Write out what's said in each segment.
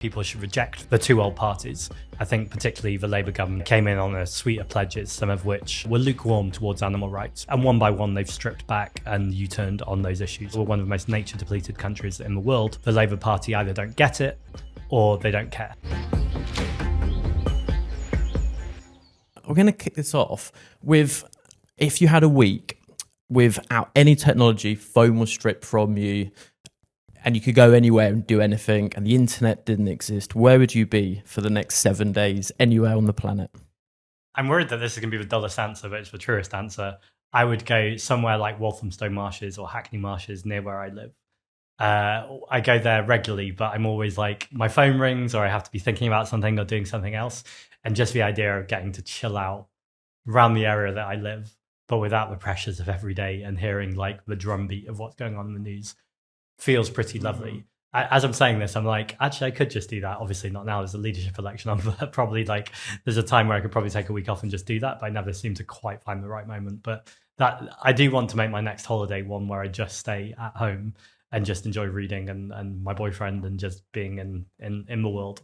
people should reject the two old parties. I think particularly the Labour government came in on a suite of pledges, some of which were lukewarm towards animal rights. And one by one, they've stripped back and U-turned on those issues. We're one of the most nature-depleted countries in the world. The Labour Party either don't get it or they don't care. We're going to kick this off with, if you had a week without any technology, phone was stripped from you, and you could go anywhere and do anything, and the internet didn't exist, where would you be for the next 7 days, anywhere on the planet? I'm worried that this is going to be the dullest answer, but it's the truest answer. I would go somewhere like Walthamstow Marshes or Hackney Marshes near where I live. I go there regularly, but I'm always like, my phone rings or I have to be thinking about something or doing something else. And just the idea of getting to chill out around the area that I live, but without the pressures of every day and hearing like the drumbeat of what's going on in the news feels pretty lovely. As I'm saying this, I'm like, actually, I could just do that. Obviously not now, there's a leadership election on, but probably like there's a time where I could probably take a week off and just do that, but I never seem to quite find the right moment. But that I do want to make my next holiday one where I just stay at home and just enjoy reading and my boyfriend and just being in the world.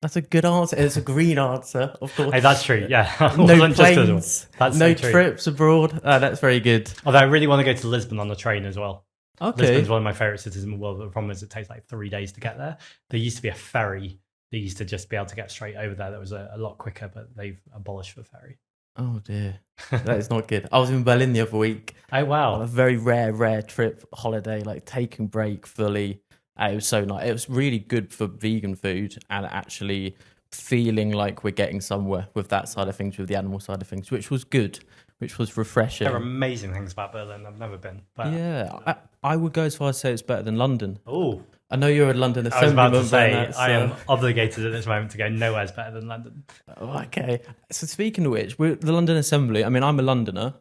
That's a good answer. It's a green answer, of course. Hey, that's true, yeah. No planes, that's no so trips abroad. That's very good. Although I really want to go to Lisbon on the train as well. Okay. Lisbon's one of my favourite cities in the world, but the problem is it takes like 3 days to get there. There used to be a ferry that used to just be able to get straight over there that was a lot quicker, but they've abolished the ferry. Oh dear, that is not good. I was in Berlin the other week. Oh wow. On a very rare trip, holiday, like taking break fully. It was so nice. It was really good for vegan food and actually feeling like we're getting somewhere with that side of things, with the animal side of things, which was good, which was refreshing. There are amazing things about Berlin. I've never been. But yeah, I would go as far as say it's better than London. Oh, I know you're a London I was about to Assemblyman. say, I am obligated at this moment to go nowhere's better than London. Okay. So speaking of which, we're the London Assembly. I mean, I'm a Londoner.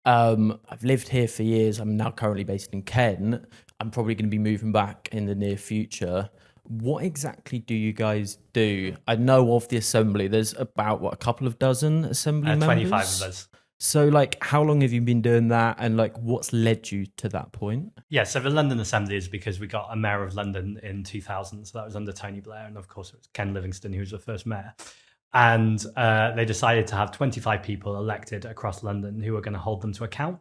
I've lived here for years. I'm now currently based in Kent. I'm probably going to be moving back in the near future. What exactly do you guys do? I know of the Assembly. There's about, a couple of dozen Assembly members? 25 of us. So, like, how long have you been doing that, and like, what's led you to that point? Yeah, so the London Assembly is because we got a mayor of London in 2000, so that was under Tony Blair, and of course it was Ken Livingstone who was the first mayor. And they decided to have 25 people elected across London who are going to hold them to account.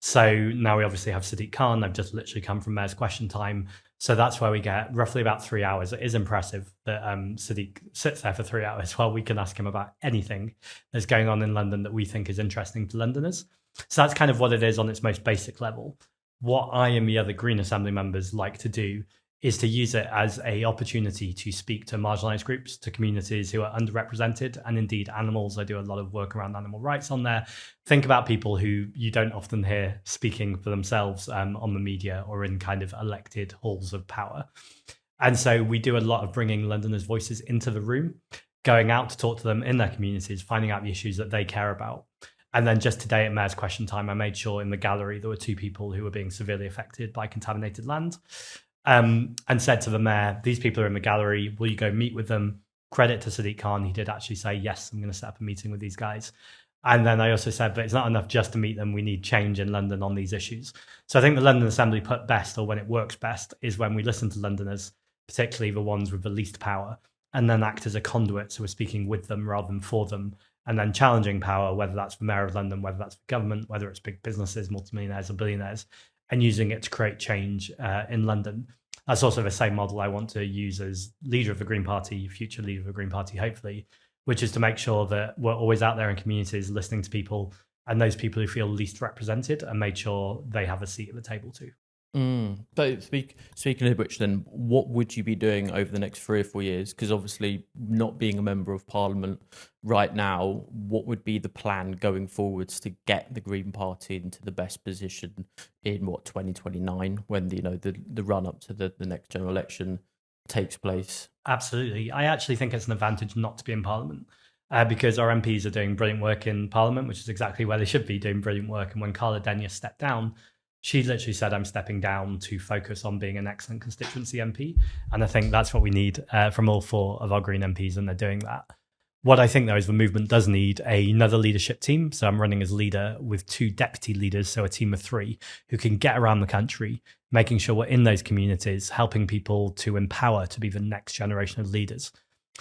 So now we obviously have Sadiq Khan. I've just literally come from Mayor's Question Time. So that's where we get roughly about 3 hours. It is impressive that Sadiq sits there for 3 hours while we can ask him about anything that's going on in London that we think is interesting to Londoners. So that's kind of what it is on its most basic level. What I and the other Green Assembly members like to do is to use it as an opportunity to speak to marginalised groups, to communities who are underrepresented, and indeed animals. I do a lot of work around animal rights on there. Think about people who you don't often hear speaking for themselves on the media or in kind of elected halls of power. And so we do a lot of bringing Londoners' voices into the room, going out to talk to them in their communities, finding out the issues that they care about. And then just today at Mayor's Question Time, I made sure in the gallery there were 2 people who were being severely affected by contaminated land. And said to the mayor, these people are in the gallery, will you go meet with them? Credit to Sadiq Khan, he did actually say, yes, I'm going to set up a meeting with these guys. And then I also said, but it's not enough just to meet them, we need change in London on these issues. So I think the London Assembly put best, or when it works best, is when we listen to Londoners, particularly the ones with the least power, and then act as a conduit, so we're speaking with them rather than for them, and then challenging power, whether that's the mayor of London, whether that's the government, whether it's big businesses, multimillionaires or billionaires, and using it to create change in London. That's also the same model I want to use as leader of the Green Party, future leader of the Green Party, hopefully, which is to make sure that we're always out there in communities listening to people, and those people who feel least represented, and made sure they have a seat at the table too. So speaking of which, then, what would you be doing over the next 3 or 4 years? Because obviously, not being a member of Parliament right now, what would be the plan going forwards to get the Green Party into the best position in 2029, when the run up to the next general election takes place? Absolutely, I actually think it's an advantage not to be in Parliament. Because our MPs are doing brilliant work in Parliament, which is exactly where they should be doing brilliant work. And when Carla Denyer stepped down, she literally said, I'm stepping down to focus on being an excellent constituency MP. And I think that's what we need from all 4 of our Green MPs, and they're doing that. What I think, though, is the movement does need another leadership team. So I'm running as leader with 2 deputy leaders, so a team of 3 who can get around the country, making sure we're in those communities, helping people to empower to be the next generation of leaders.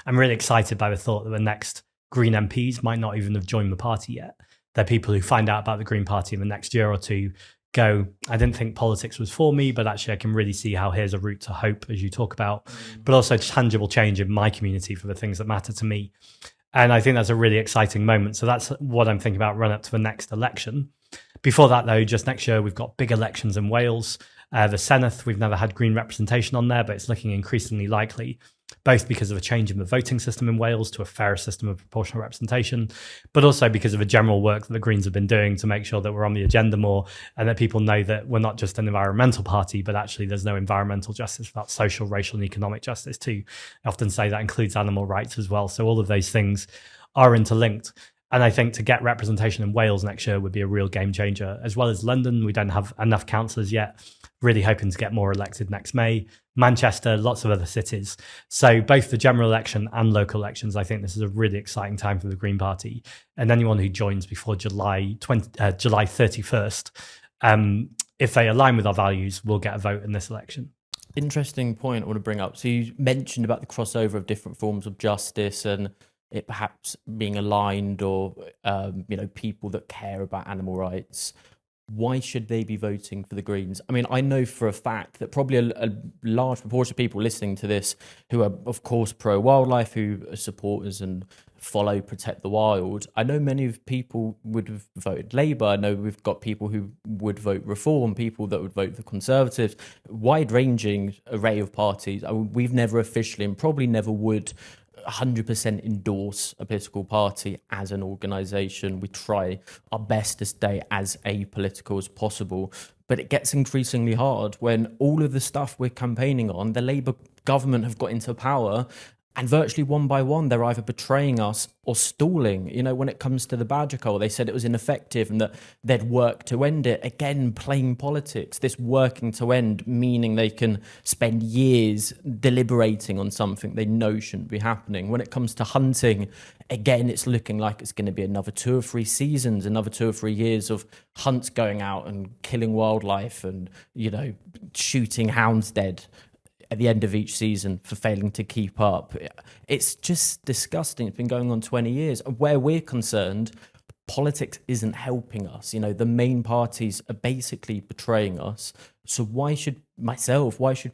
I'm really excited by the thought that the next Green MPs might not even have joined the party yet. They're people who find out about the Green Party in the next year or two, go, I didn't think politics was for me, but actually I can really see how here's a route to hope, as you talk about, but also tangible change in my community for the things that matter to me. And I think that's a really exciting moment. So that's what I'm thinking about run up to the next election. Before that, though, just next year, we've got big elections in Wales. The Senedd, we've never had Green representation on there, but it's looking increasingly likely, both because of a change in the voting system in Wales to a fairer system of proportional representation, but also because of the general work that the Greens have been doing to make sure that we're on the agenda more and that people know that we're not just an environmental party, but actually there's no environmental justice without social, racial and economic justice too. I often say that includes animal rights as well. So all of those things are interlinked. And I think to get representation in Wales next year would be a real game changer, as well as London. We don't have enough councillors yet. Really hoping to get more elected next May. Manchester, lots of other cities. So both the general election and local elections, I think this is a really exciting time for the Green Party. And anyone who joins before July 31st, if they align with our values, will get a vote in this election. Interesting point I want to bring up. So you mentioned about the crossover of different forms of justice and it perhaps being aligned or, people that care about animal rights. Why should they be voting for the Greens? I mean, I know for a fact that probably a large proportion of people listening to this who are, of course, pro-wildlife, who are supporters and follow Protect the Wild. I know many of people would have voted Labour. I know we've got people who would vote Reform, people that would vote for Conservatives, wide-ranging array of parties. We've never officially and probably never would 100% endorse a political party as an organisation. We try our best to stay as apolitical as possible, but it gets increasingly hard when all of the stuff we're campaigning on, the Labour government have got into power and virtually one by one, they're either betraying us or stalling. When it comes to the badger cull, they said it was ineffective and that they'd work to end it. Again, plain politics. This working to end, meaning they can spend years deliberating on something they know shouldn't be happening. When it comes to hunting, again, it's looking like it's going to be another 2 or 3 seasons, another 2 or 3 years of hunts going out and killing wildlife and, shooting hounds dead at the end of each season for failing to keep up. It's just disgusting. It's been going on 20 years. Where we're concerned, politics isn't helping us. The main parties are basically betraying us. So why should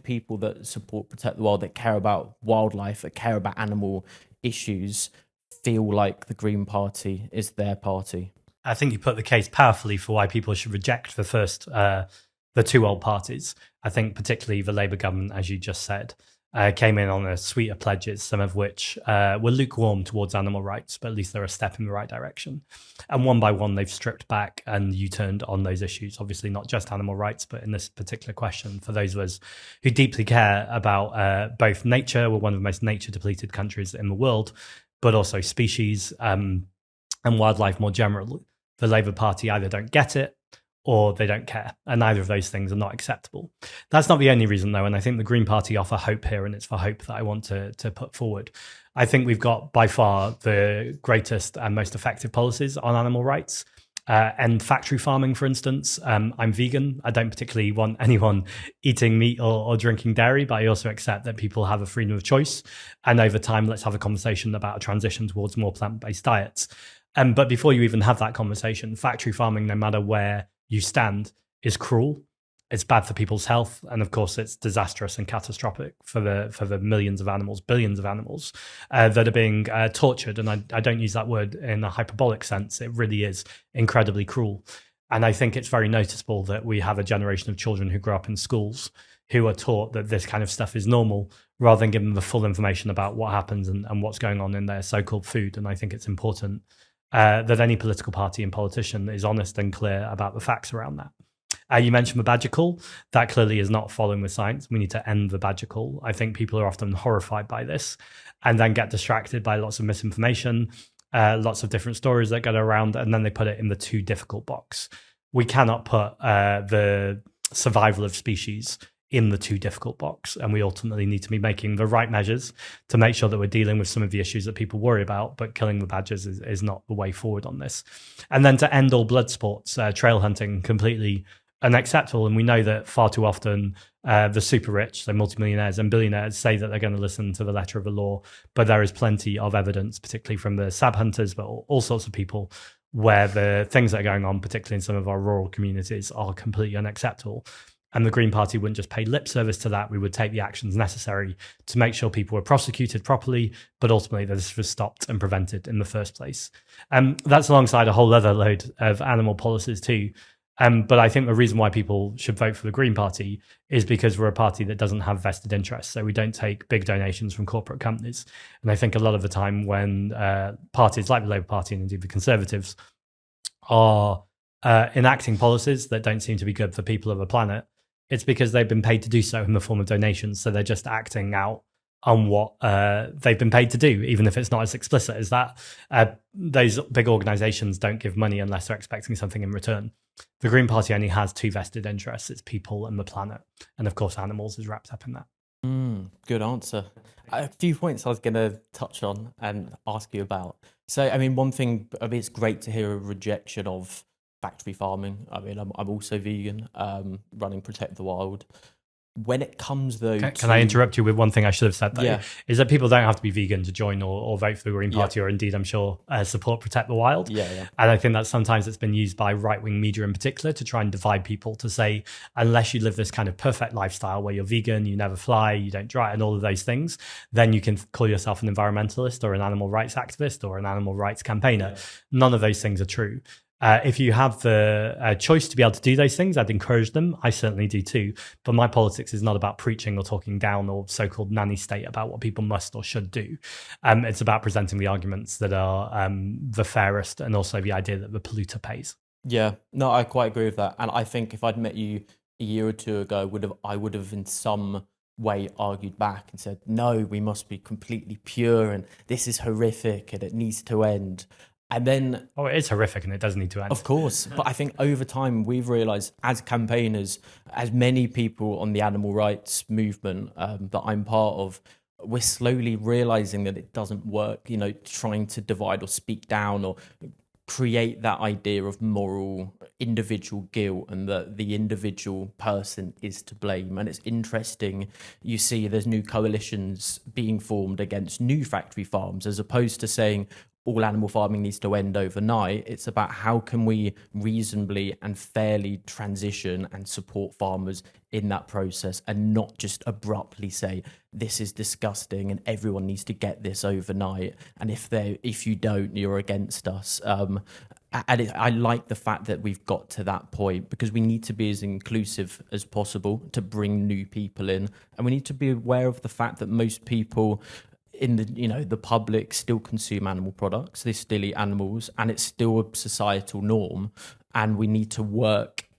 people that support Protect the Wild, that care about wildlife, that care about animal issues, feel like the Green Party is their party? I think you put the case powerfully for why people should reject the 2 old parties. I think particularly the Labour government, as you just said, came in on a suite of pledges, some of which were lukewarm towards animal rights, but at least they're a step in the right direction. And one by one, they've stripped back and U-turned on those issues. Obviously, not just animal rights, but in this particular question, for those of us who deeply care about both nature, we're one of the most nature-depleted countries in the world, but also species and wildlife more generally. The Labour Party either don't get it or they don't care. And neither of those things are not acceptable. That's not the only reason, though. And I think the Green Party offer hope here, and it's for hope that I want to put forward. I think we've got by far the greatest and most effective policies on animal rights. And factory farming, for instance. I'm vegan. I don't particularly want anyone eating meat or drinking dairy, but I also accept that people have a freedom of choice. And over time, let's have a conversation about a transition towards more plant-based diets. But before you even have that conversation, factory farming, no matter where you stand, is cruel. It's bad for people's health, and of course, it's disastrous and catastrophic for the millions of animals, billions of animals that are being tortured. And I don't use that word in a hyperbolic sense. It really is incredibly cruel. And I think it's very noticeable that we have a generation of children who grow up in schools who are taught that this kind of stuff is normal, rather than giving them the full information about what happens and what's going on in their so-called food. And I think it's important that any political party and politician is honest and clear about the facts around that. You mentioned the badger cull. That clearly is not following the science. We need to end the badger cull. I think people are often horrified by this and then get distracted by lots of misinformation, lots of different stories that go around, and then they put it in the too difficult box. We cannot put the survival of species in the too difficult box. And we ultimately need to be making the right measures to make sure that we're dealing with some of the issues that people worry about, but killing the badgers is not the way forward on this. And then to end all blood sports, trail hunting, completely unacceptable. And we know that far too often the super rich, so multimillionaires and billionaires, say that they're going to listen to the letter of the law, but there is plenty of evidence, particularly from the sab hunters, but all sorts of people, where the things that are going on, particularly in some of our rural communities, are completely unacceptable. And the Green Party wouldn't just pay lip service to that. We would take the actions necessary to make sure people were prosecuted properly, but ultimately that this was stopped and prevented in the first place. That's alongside a whole other load of animal policies too. But I think the reason why people should vote for the Green Party is because we're a party that doesn't have vested interests. So we don't take big donations from corporate companies. And I think a lot of the time when parties like the Labour Party and indeed the Conservatives are enacting policies that don't seem to be good for people of the planet, it's because they've been paid to do so in the form of donations. So they're just acting out on what they've been paid to do, even if it's not as explicit as that. Those big organizations don't give money unless they're expecting something in return. The Green Party only has two vested interests. It's people and the planet. And of course, animals is wrapped up in that. Good answer. A few points I was going to touch on and ask you about. So, I mean, one thing, it's great to hear a rejection of factory farming. I mean, I'm also vegan, running Protect the Wild. When it comes, though, can I interrupt you with one thing I should have said, though? Yeah. Is that people don't have to be vegan to join or vote for the Green Party, or indeed, I'm sure, support Protect the Wild. Yeah. And I think that sometimes it's been used by right-wing media in particular to try and divide people, to say, unless you live this kind of perfect lifestyle where you're vegan, you never fly, you don't drive, and all of those things, then you can call yourself an environmentalist or an animal rights activist or an animal rights campaigner. Yeah. None of those things are true. If you have the choice to be able to do those things, I'd encourage them. I certainly do too. But my politics is not about preaching or talking down or so-called nanny state about what people must or should do. It's about presenting the arguments that are the fairest, and also the idea that the polluter pays. Yeah, no, I quite agree with that. And I think if I'd met you a year or two ago, I would have in some way argued back and said, no, we must be completely pure and this is horrific and it needs to end. And then... Oh, it is horrific and it does need to end. Of course. But I think over time, we've realised as campaigners, as many people on the animal rights movement that I'm part of, we're slowly realising that it doesn't work, trying to divide or speak down or create that idea of moral individual guilt and that the individual person is to blame. And it's interesting, you see there's new coalitions being formed against new factory farms, as opposed to saying all animal farming needs to end overnight. It's about how can we reasonably and fairly transition and support farmers in that process, and not just abruptly say this is disgusting and everyone needs to get this overnight, and if you don't, you're against us. I like the fact that we've got to that point, because we need to be as inclusive as possible to bring new people in, and we need to be aware of the fact that most people in the public still consume animal products. They still eat animals, and it's still a societal norm, and we need to work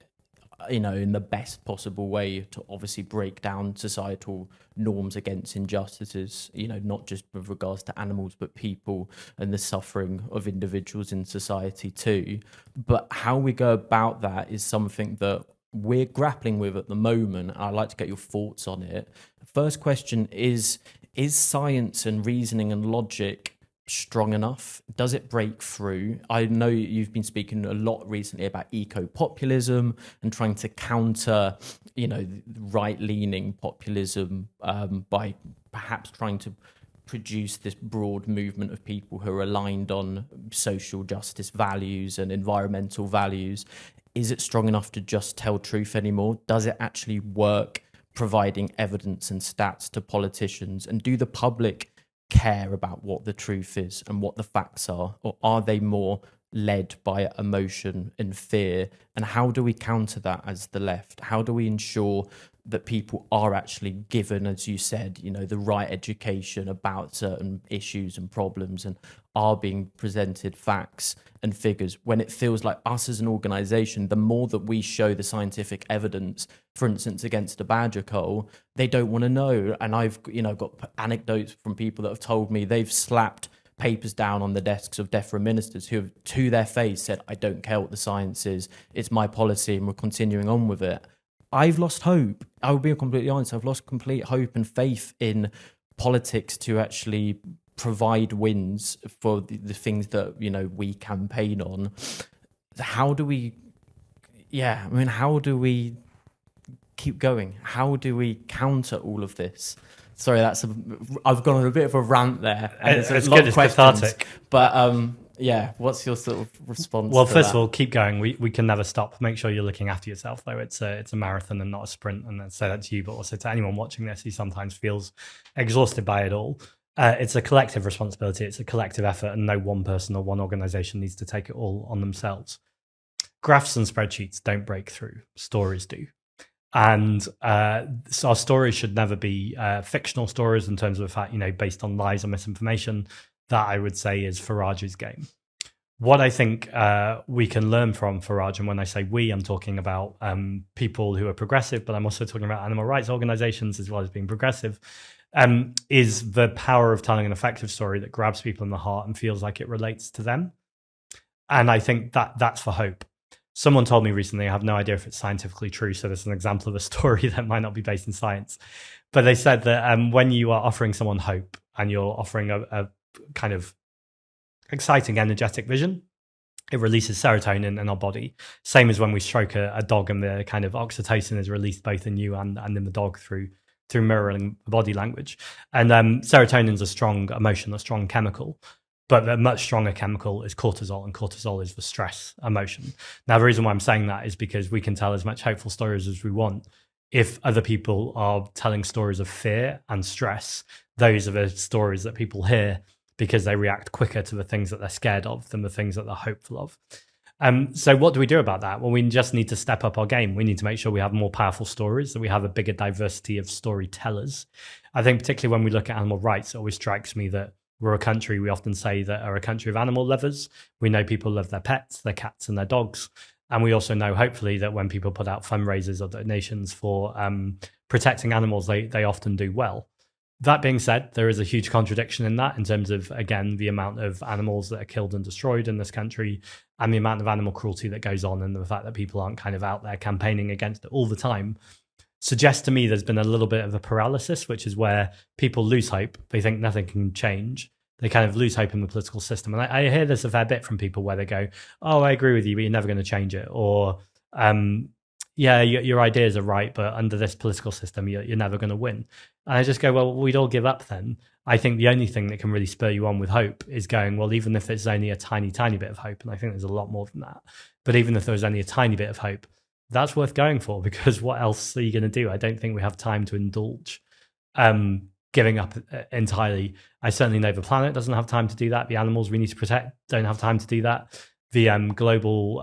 in the best possible way to obviously break down societal norms against injustices, not just with regards to animals, but people and the suffering of individuals in society too. But how we go about that is something that we're grappling with at the moment. I'd like to get your thoughts on it. First question is science and reasoning and logic strong enough? Does it break through? I know you've been speaking a lot recently about eco-populism and trying to counter, right-leaning populism by perhaps trying to produce this broad movement of people who are aligned on social justice values and environmental values. Is it strong enough to just tell truth anymore? Does it actually work providing evidence and stats to politicians? And do the public care about what the truth is and what the facts are, or are they more led by emotion and fear? And how do we counter that as the left? How do we ensure that people are actually given, as you said, the right education about certain issues and problems, and are being presented facts and figures, when it feels like us as an organisation, the more that we show the scientific evidence, for instance, against a badger cull, they don't want to know. And I've got anecdotes from people that have told me they've slapped papers down on the desks of DEFRA ministers who have, to their face, said, I don't care what the science is, it's my policy and we're continuing on with it. I've lost hope. I will be completely honest. I've lost complete hope and faith in politics to actually provide wins for the things that, you know, we campaign on. How do we, yeah, I mean, how do we keep going? How do we counter all of this? Sorry, I've gone on a bit of a rant there. And It's a good, lot of it's questions, cathartic. but yeah, what's your sort of response? Well, to first that? of all, keep going. We can never stop. Make sure you're looking after yourself, though. It's a marathon and not a sprint. And I say that to you, but also to anyone watching this who sometimes feels exhausted by it all. It's a collective responsibility. It's a collective effort, and no one person or one organization needs to take it all on themselves. Graphs and spreadsheets don't break through. Stories do. And so our stories should never be fictional stories in terms of the fact, you know, based on lies or misinformation. That I would say is Farage's game. What I think we can learn from Farage, and when I say we, I'm talking about people who are progressive, but I'm also talking about animal rights organizations as well as being progressive, is the power of telling an effective story that grabs people in the heart and feels like it relates to them. And I think that's for hope. Someone told me recently, I have no idea if it's scientifically true, so there's an example of a story that might not be based in science, but they said that when you are offering someone hope and you're offering a kind of exciting, energetic vision, it releases serotonin in our body. Same as when we stroke a dog, and the kind of oxytocin is released both in you and in the dog through mirroring body language. And serotonin is a strong emotion, a strong chemical. But a much stronger chemical is cortisol, and cortisol is the stress emotion. Now, the reason why I'm saying that is because we can tell as much hopeful stories as we want. If other people are telling stories of fear and stress, those are the stories that people hear, because they react quicker to the things that they're scared of than the things that they're hopeful of. So what do we do about that? Well, we just need to step up our game. We need to make sure we have more powerful stories, that we have a bigger diversity of storytellers. I think particularly when we look at animal rights, it always strikes me that we're a country, we often say that are a country of animal lovers. We know people love their pets, their cats and their dogs. And we also know, hopefully, that when people put out fundraisers or donations for protecting animals, they often do well. That being said, there is a huge contradiction in that, in terms of, again, the amount of animals that are killed and destroyed in this country, and the amount of animal cruelty that goes on, and the fact that people aren't kind of out there campaigning against it all the time, suggests to me there's been a little bit of a paralysis, which is where people lose hope. They think nothing can change. They kind of lose hope in the political system. And I hear this a fair bit from people where they go, oh, I agree with you, but you're never going to change it. Or, yeah, your ideas are right, but under this political system, you're never going to win. And I just go, well, we'd all give up then. I think the only thing that can really spur you on with hope is going, well, even if it's only a tiny, tiny bit of hope, and I think there's a lot more than that, but even if there was only a tiny bit of hope, that's worth going for, because what else are you going to do? I don't think we have time to indulge giving up entirely. I certainly know the planet doesn't have time to do that. The animals we need to protect don't have time to do that. The global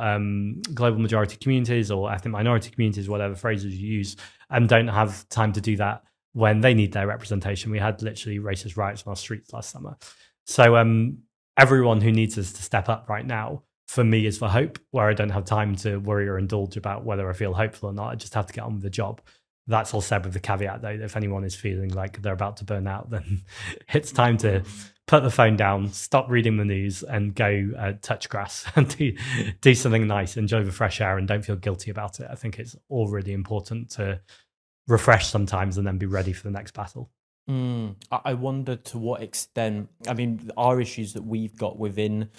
majority communities or ethnic minority communities, whatever phrases you use, don't have time to do that when they need their representation. We had literally racist riots on our streets last summer. So everyone who needs us to step up right now, for me, is for hope, where I don't have time to worry or indulge about whether I feel hopeful or not. I just have to get on with the job. That's all said with the caveat, though, that if anyone is feeling like they're about to burn out, then it's time to put the phone down, stop reading the news, and go touch grass and do something nice, enjoy the fresh air, and don't feel guilty about it. I think it's all really important to refresh sometimes and then be ready for the next battle. I wonder to what extent, I mean, our issues that we've got within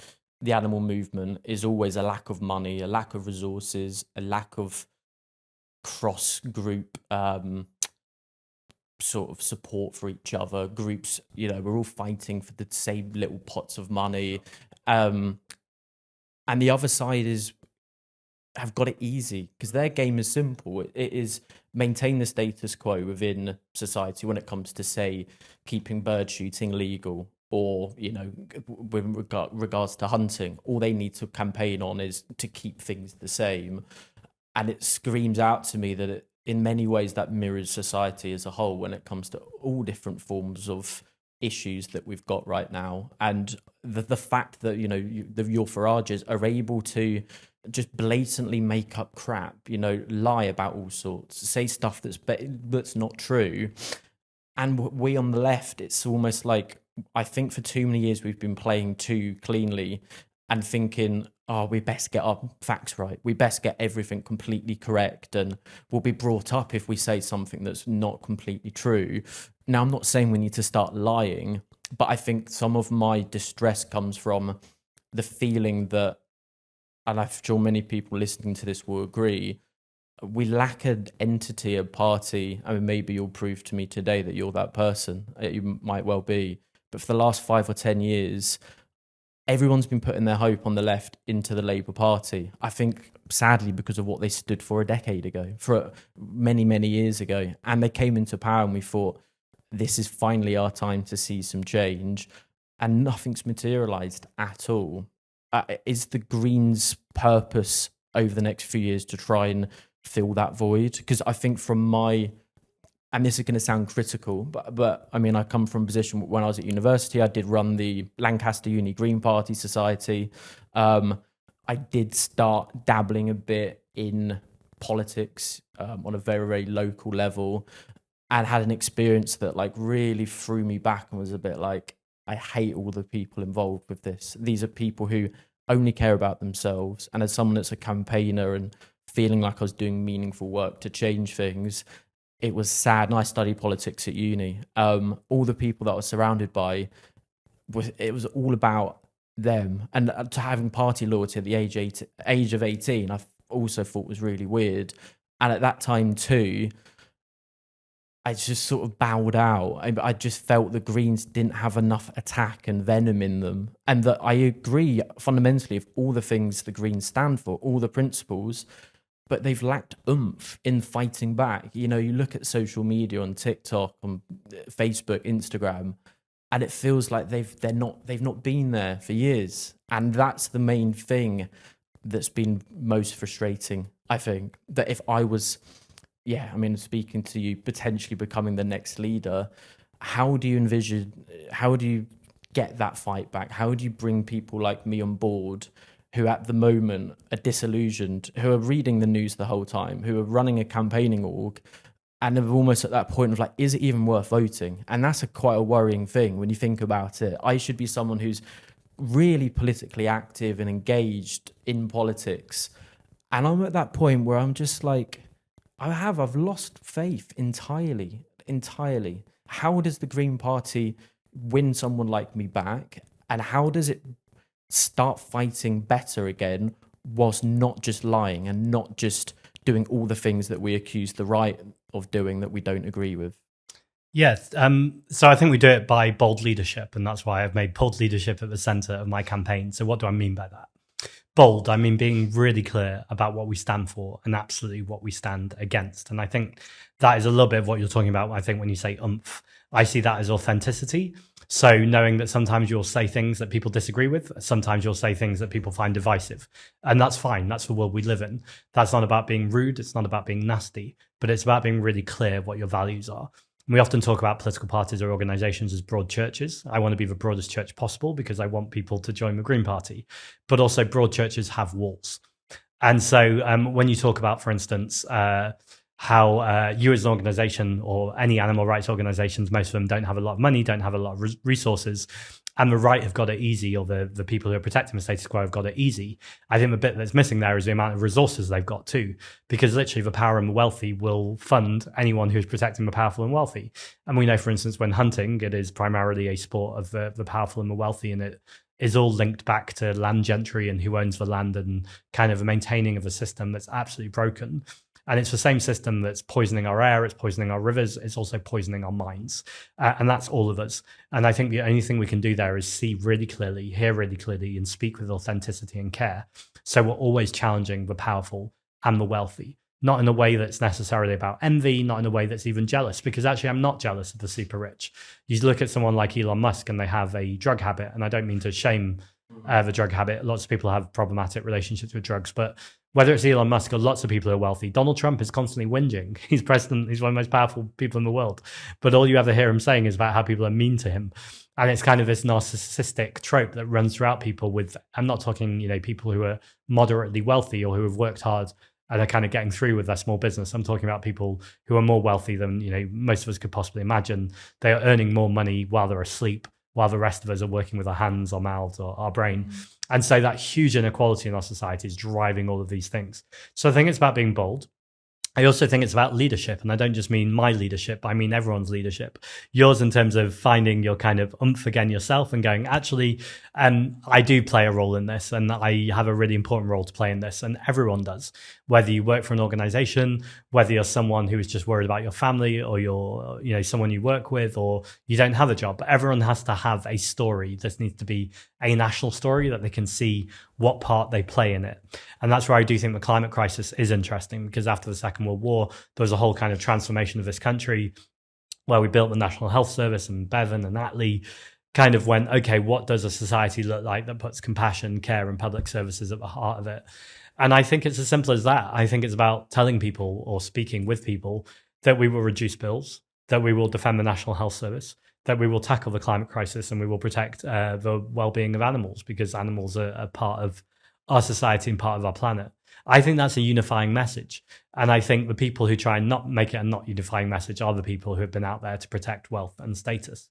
the animal movement is always a lack of money, a lack of resources, a lack of cross-group sort of support for each other. Groups, you know, we're all fighting for the same little pots of money. And the other side have got it easy, because their game is simple. It is maintain the status quo within society when it comes to, say, keeping bird shooting legal, or, you know, with regards to hunting. All they need to campaign on is to keep things the same. And it screams out to me that in many ways that mirrors society as a whole when it comes to all different forms of issues that we've got right now. And the fact that, you know, your Farages are able to just blatantly make up crap, you know, lie about all sorts, say stuff that's not true. And we on the left, it's almost like, I think for too many years we've been playing too cleanly, and thinking, oh, we best get our facts right. We best get everything completely correct, and we'll be brought up if we say something that's not completely true. Now, I'm not saying we need to start lying, but I think some of my distress comes from the feeling that, and I'm sure many people listening to this will agree, we lack an entity, a party. I mean, maybe you'll prove to me today that you're that person. You might well be. But for the last 5 or 10 years, everyone's been putting their hope on the left into the Labour Party. I think, sadly, because of what they stood for a decade ago, for many, many years ago. And they came into power and we thought, this is finally our time to see some change. And nothing's materialised at all. Is the Greens' purpose over the next few years to try and fill that void? Because I think from my, and this is going to sound critical, but I mean, I come from a position when I was at university, I did run the Lancaster Uni Green Party Society. I did start dabbling a bit in politics on a very, very local level, and had an experience that like really threw me back and was a bit like, I hate all the people involved with this. These are people who only care about themselves. And as someone that's a campaigner and feeling like I was doing meaningful work to change things, it was sad. And I studied politics at uni. All the people that I was surrounded by, it was all about them. And to having party loyalty at the age of 18, I also thought was really weird. And at that time too, I just sort of bowed out. I just felt the Greens didn't have enough attack and venom in them. And that I agree fundamentally with all the things the Greens stand for, all the principles, but they've lacked oomph in fighting back. You know, you look at social media on TikTok, on Facebook, Instagram, and it feels like they've not been there for years. And that's the main thing that's been most frustrating, I think. That if I was, yeah, I mean, speaking to you, potentially becoming the next leader, how do you get that fight back? How do you bring people like me on board who at the moment are disillusioned, who are reading the news the whole time, who are running a campaigning org, and are almost at that point of like, is it even worth voting? And that's quite a worrying thing when you think about it. I should be someone who's really politically active and engaged in politics. And I'm at that point where I'm just like, I've lost faith entirely. How does the Green Party win someone like me back? And how does it start fighting better again, whilst not just lying and not just doing all the things that we accuse the right of doing that we don't agree with? Yes. So I think we do it by bold leadership, and that's why I've made bold leadership at the centre of my campaign. So what do I mean by that? Bold, I mean being really clear about what we stand for and absolutely what we stand against. And I think that is a little bit of what you're talking about, I think, when you say oomph. I see that as authenticity. So knowing that sometimes you'll say things that people disagree with, sometimes you'll say things that people find divisive. And that's fine. That's the world we live in. That's not about being rude. It's not about being nasty, but it's about being really clear what your values are. We often talk about political parties or organizations as broad churches. I want to be the broadest church possible because I want people to join the Green Party. But also broad churches have walls. And so when you talk about, for instance, how you as an organization or any animal rights organizations, most of them don't have a lot of money, don't have a lot of resources, and the right have got it easy, or the people who are protecting the status quo have got it easy. I think the bit that's missing there is the amount of resources they've got too, because literally the power and the wealthy will fund anyone who's protecting the powerful and wealthy. And we know, for instance, when hunting, it is primarily a sport of the powerful and the wealthy, and it is all linked back to land gentry and who owns the land and kind of a maintaining of a system that's absolutely broken. And it's the same system that's poisoning our air, it's poisoning our rivers, it's also poisoning our minds. And that's all of us. And I think the only thing we can do there is see really clearly, hear really clearly, and speak with authenticity and care. So we're always challenging the powerful and the wealthy, not in a way that's necessarily about envy, not in a way that's even jealous, because actually I'm not jealous of the super rich. You look at someone like Elon Musk and they have a drug habit, and I don't mean to shame the drug habit. Lots of people have problematic relationships with drugs, but whether it's Elon Musk or lots of people who are wealthy, Donald Trump is constantly whinging. He's president. He's one of the most powerful people in the world. But all you ever hear him saying is about how people are mean to him. And it's kind of this narcissistic trope that runs throughout people with, I'm not talking, people who are moderately wealthy or who have worked hard and are kind of getting through with their small business. I'm talking about people who are more wealthy than, most of us could possibly imagine. They are earning more money while they're asleep, while the rest of us are working with our hands, our mouths, or our brain. And so that huge inequality in our society is driving all of these things. So I think it's about being bold. I also think it's about leadership. And I don't just mean my leadership, I mean everyone's leadership. Yours in terms of finding your kind of oomph again yourself and going, actually, I do play a role in this and I have a really important role to play in this. And everyone does, whether you work for an organization, whether you're someone who is just worried about your family or you're, someone you work with, or you don't have a job. But everyone has to have a story. This needs to be a national story that they can see what part they play in it. And that's where I do think the climate crisis is interesting, because after the Second World War, there was a whole kind of transformation of this country where we built the National Health Service, and Bevan and Attlee kind of went, okay, what does a society look like that puts compassion, care, and public services at the heart of it? And I think it's as simple as that. I think it's about telling people or speaking with people that we will reduce bills, that we will defend the National Health Service, that we will tackle the climate crisis, and we will protect the well-being of animals, because animals are a part of our society and part of our planet. I think that's a unifying message. And I think the people who try and not make it a not unifying message are the people who have been out there to protect wealth and status.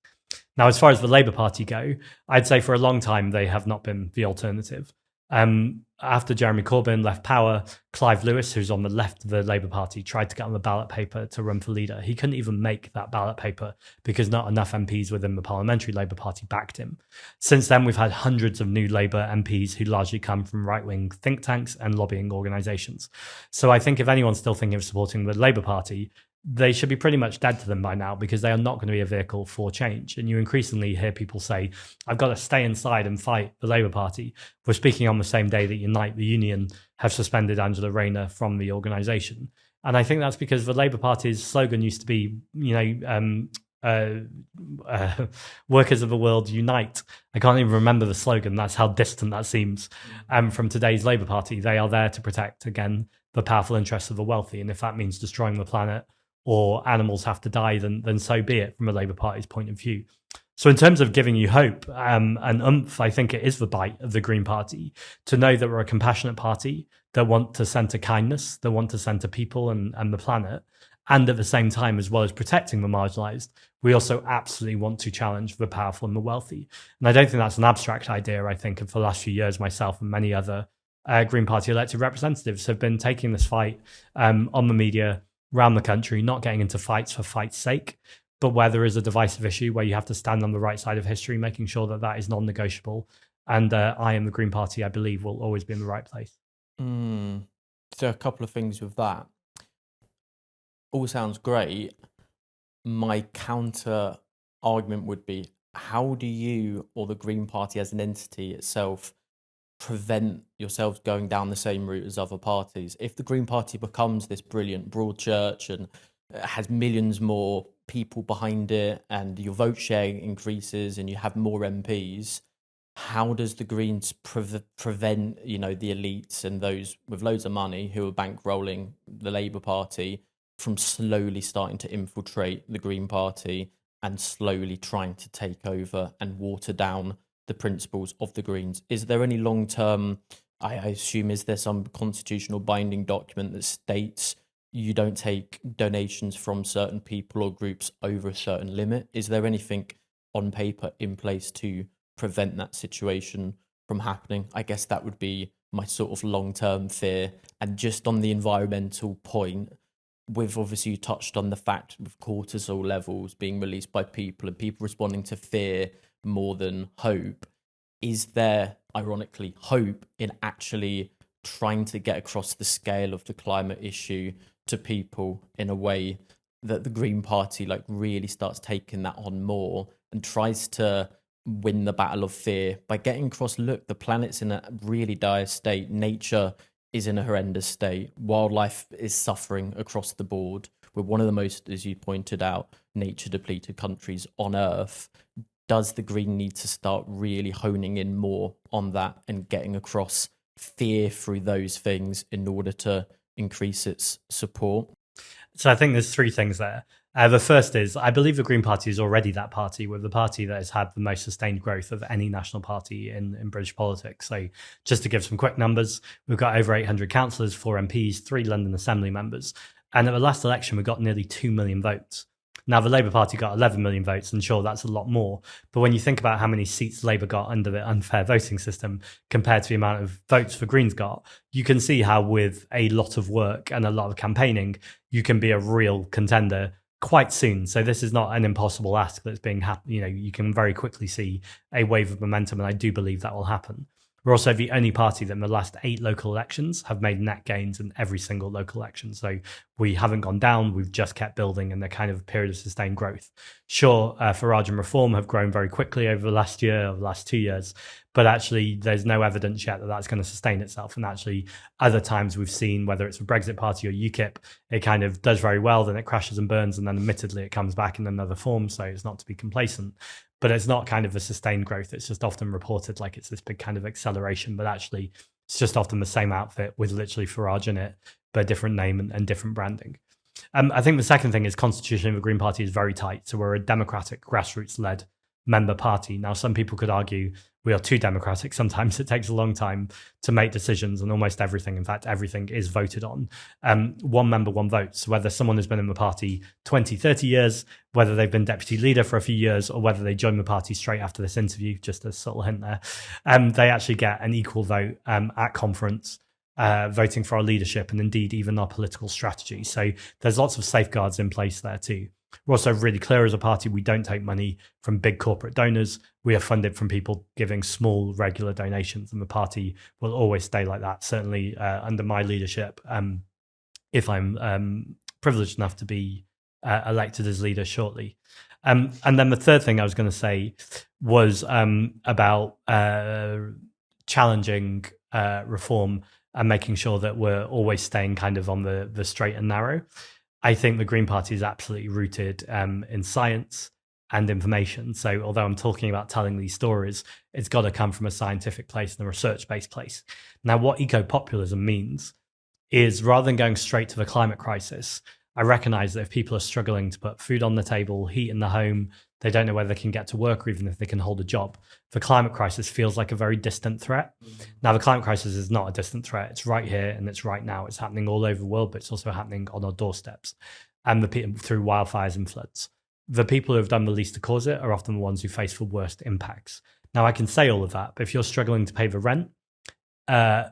Now, as far as the Labour Party go, I'd say for a long time they have not been the alternative. After Jeremy Corbyn left power, Clive Lewis, who's on the left of the Labour Party, tried to get on the ballot paper to run for leader. He couldn't even make that ballot paper because not enough MPs within the parliamentary Labour Party backed him. Since then, we've had hundreds of new Labour MPs who largely come from right-wing think tanks and lobbying organisations. So I think if anyone's still thinking of supporting the Labour Party, they should be pretty much dead to them by now, because they are not going to be a vehicle for change. And you increasingly hear people say, I've got to stay inside and fight the Labour Party. We're speaking on the same day that Unite, the union, have suspended Angela Rayner from the organisation. And I think that's because the Labour Party's slogan used to be, workers of the world unite. I can't even remember the slogan. That's how distant that seems from today's Labour Party. They are there to protect, again, the powerful interests of the wealthy. And if that means destroying the planet or animals have to die, then so be it from a Labour Party's point of view. So in terms of giving you hope and oomph, I think it is the bite of the Green Party to know that we're a compassionate party that want to centre kindness, that want to centre people and the planet. And at the same time, as well as protecting the marginalised, we also absolutely want to challenge the powerful and the wealthy. And I don't think that's an abstract idea. I think for the last few years, myself and many other Green Party elected representatives have been taking this fight on the media around the country, not getting into fights for fight's sake, but where there is a divisive issue where you have to stand on the right side of history, making sure that that is non-negotiable. And I and the Green Party, I believe, will always be in the right place. So a couple of things with that. All sounds great. My counter argument would be, how do you or the Green Party as an entity itself prevent yourselves going down the same route as other parties? If the Green Party becomes this brilliant broad church and has millions more people behind it, and your vote share increases and you have more MPs, how does the Greens prevent, the elites and those with loads of money who are bankrolling the Labour Party from slowly starting to infiltrate the Green Party and slowly trying to take over and water down the principles of the Greens? Is there any long-term, I assume, is there some constitutional binding document that states you don't take donations from certain people or groups over a certain limit? Is there anything on paper in place to prevent that situation from happening? I guess that would be my sort of long-term fear. And just on the environmental point, with obviously you touched on the fact with cortisol levels being released by people and people responding to fear more than hope. Is there, ironically, hope in actually trying to get across the scale of the climate issue to people in a way that the Green Party really starts taking that on more and tries to win the battle of fear by getting across, look, the planet's in a really dire state, nature is in a horrendous state, wildlife is suffering across the board. We're one of the most, as you pointed out, nature depleted countries on Earth. Does the Green need to start really honing in more on that and getting across fear through those things in order to increase its support? So I think there's three things there. The first is, I believe the Green Party is already that party. We're the party that has had the most sustained growth of any national party in British politics. So just to give some quick numbers, we've got over 800 councillors, 4 MPs, 3 London Assembly members. And at the last election, we got nearly 2 million votes. Now, the Labour Party got 11 million votes, and sure, that's a lot more. But when you think about how many seats Labour got under the unfair voting system compared to the amount of votes the Greens got, you can see how with a lot of work and a lot of campaigning, you can be a real contender quite soon. So this is not an impossible ask that's being you can very quickly see a wave of momentum, and I do believe that will happen. We're also the only party that in the last 8 local elections have made net gains in every single local election. So we haven't gone down, we've just kept building in the kind of period of sustained growth. Sure, Farage and Reform have grown very quickly over the last year, or the last 2 years, but actually there's no evidence yet that that's going to sustain itself. And actually other times we've seen, whether it's the Brexit Party or UKIP, it kind of does very well, then it crashes and burns, and then admittedly it comes back in another form. So it's not to be complacent. But it's not kind of a sustained growth. It's just often reported like it's this big kind of acceleration, but actually it's just often the same outfit with literally Farage in it, but a different name and different branding. I think the second thing is constitutionally the Green Party is very tight. So we're a democratic, grassroots-led member party. Now, some people could argue we are too democratic. Sometimes it takes a long time to make decisions, and almost everything, in fact, everything is voted on. One member, one vote. So whether someone has been in the party 20, 30 years, whether they've been deputy leader for a few years, or whether they join the party straight after this interview, just a subtle hint there, they actually get an equal vote at conference, voting for our leadership and indeed even our political strategy. So there's lots of safeguards in place there too. We're also really clear as a party, we don't take money from big corporate donors. We are funded from people giving small, regular donations, and the party will always stay like that, certainly under my leadership, if I'm privileged enough to be elected as leader shortly. And then the third thing I was going to say was about challenging reform and making sure that we're always staying kind of on the straight and narrow. I think the Green Party is absolutely rooted in science and information. So although I'm talking about telling these stories, it's got to come from a scientific place and a research-based place. Now, what eco-populism means is rather than going straight to the climate crisis, I recognize that if people are struggling to put food on the table, heat in the home, they don't know whether they can get to work or even if they can hold a job. The climate crisis feels like a very distant threat. Now, the climate crisis is not a distant threat. It's right here and it's right now. It's happening all over the world, but it's also happening on our doorsteps and through wildfires and floods. The people who have done the least to cause it are often the ones who face the worst impacts. Now, I can say all of that, but if you're struggling to pay the rent,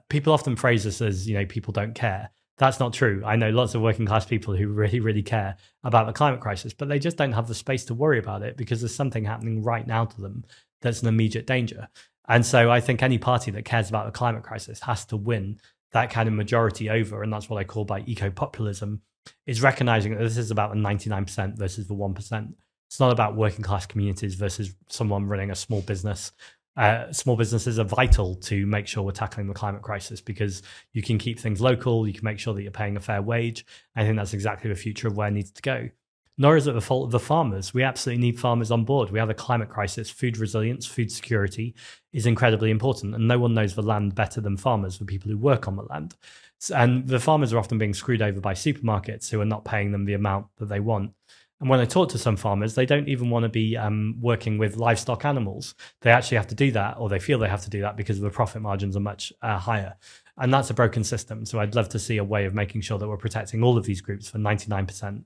people often phrase this as, people don't care. That's not true. I know lots of working class people who really, really care about the climate crisis, but they just don't have the space to worry about it because there's something happening right now to them that's an immediate danger. And so I think any party that cares about the climate crisis has to win that kind of majority over. And that's what I call by eco-populism, is recognizing that this is about the 99% versus the 1%. It's not about working class communities versus someone running a small business. Small businesses are vital to make sure we're tackling the climate crisis because you can keep things local, you can make sure that you're paying a fair wage. I think that's exactly the future of where it needs to go. Nor is it the fault of the farmers. We absolutely need farmers on board. We have a climate crisis. Food resilience, food security is incredibly important, and no one knows the land better than farmers, the people who work on the land. And the farmers are often being screwed over by supermarkets who are not paying them the amount that they want. And when I talk to some farmers, they don't even want to be working with livestock animals. They actually have to do that, or they feel they have to do that because the profit margins are much higher. And that's a broken system. So I'd love to see a way of making sure that we're protecting all of these groups for 99%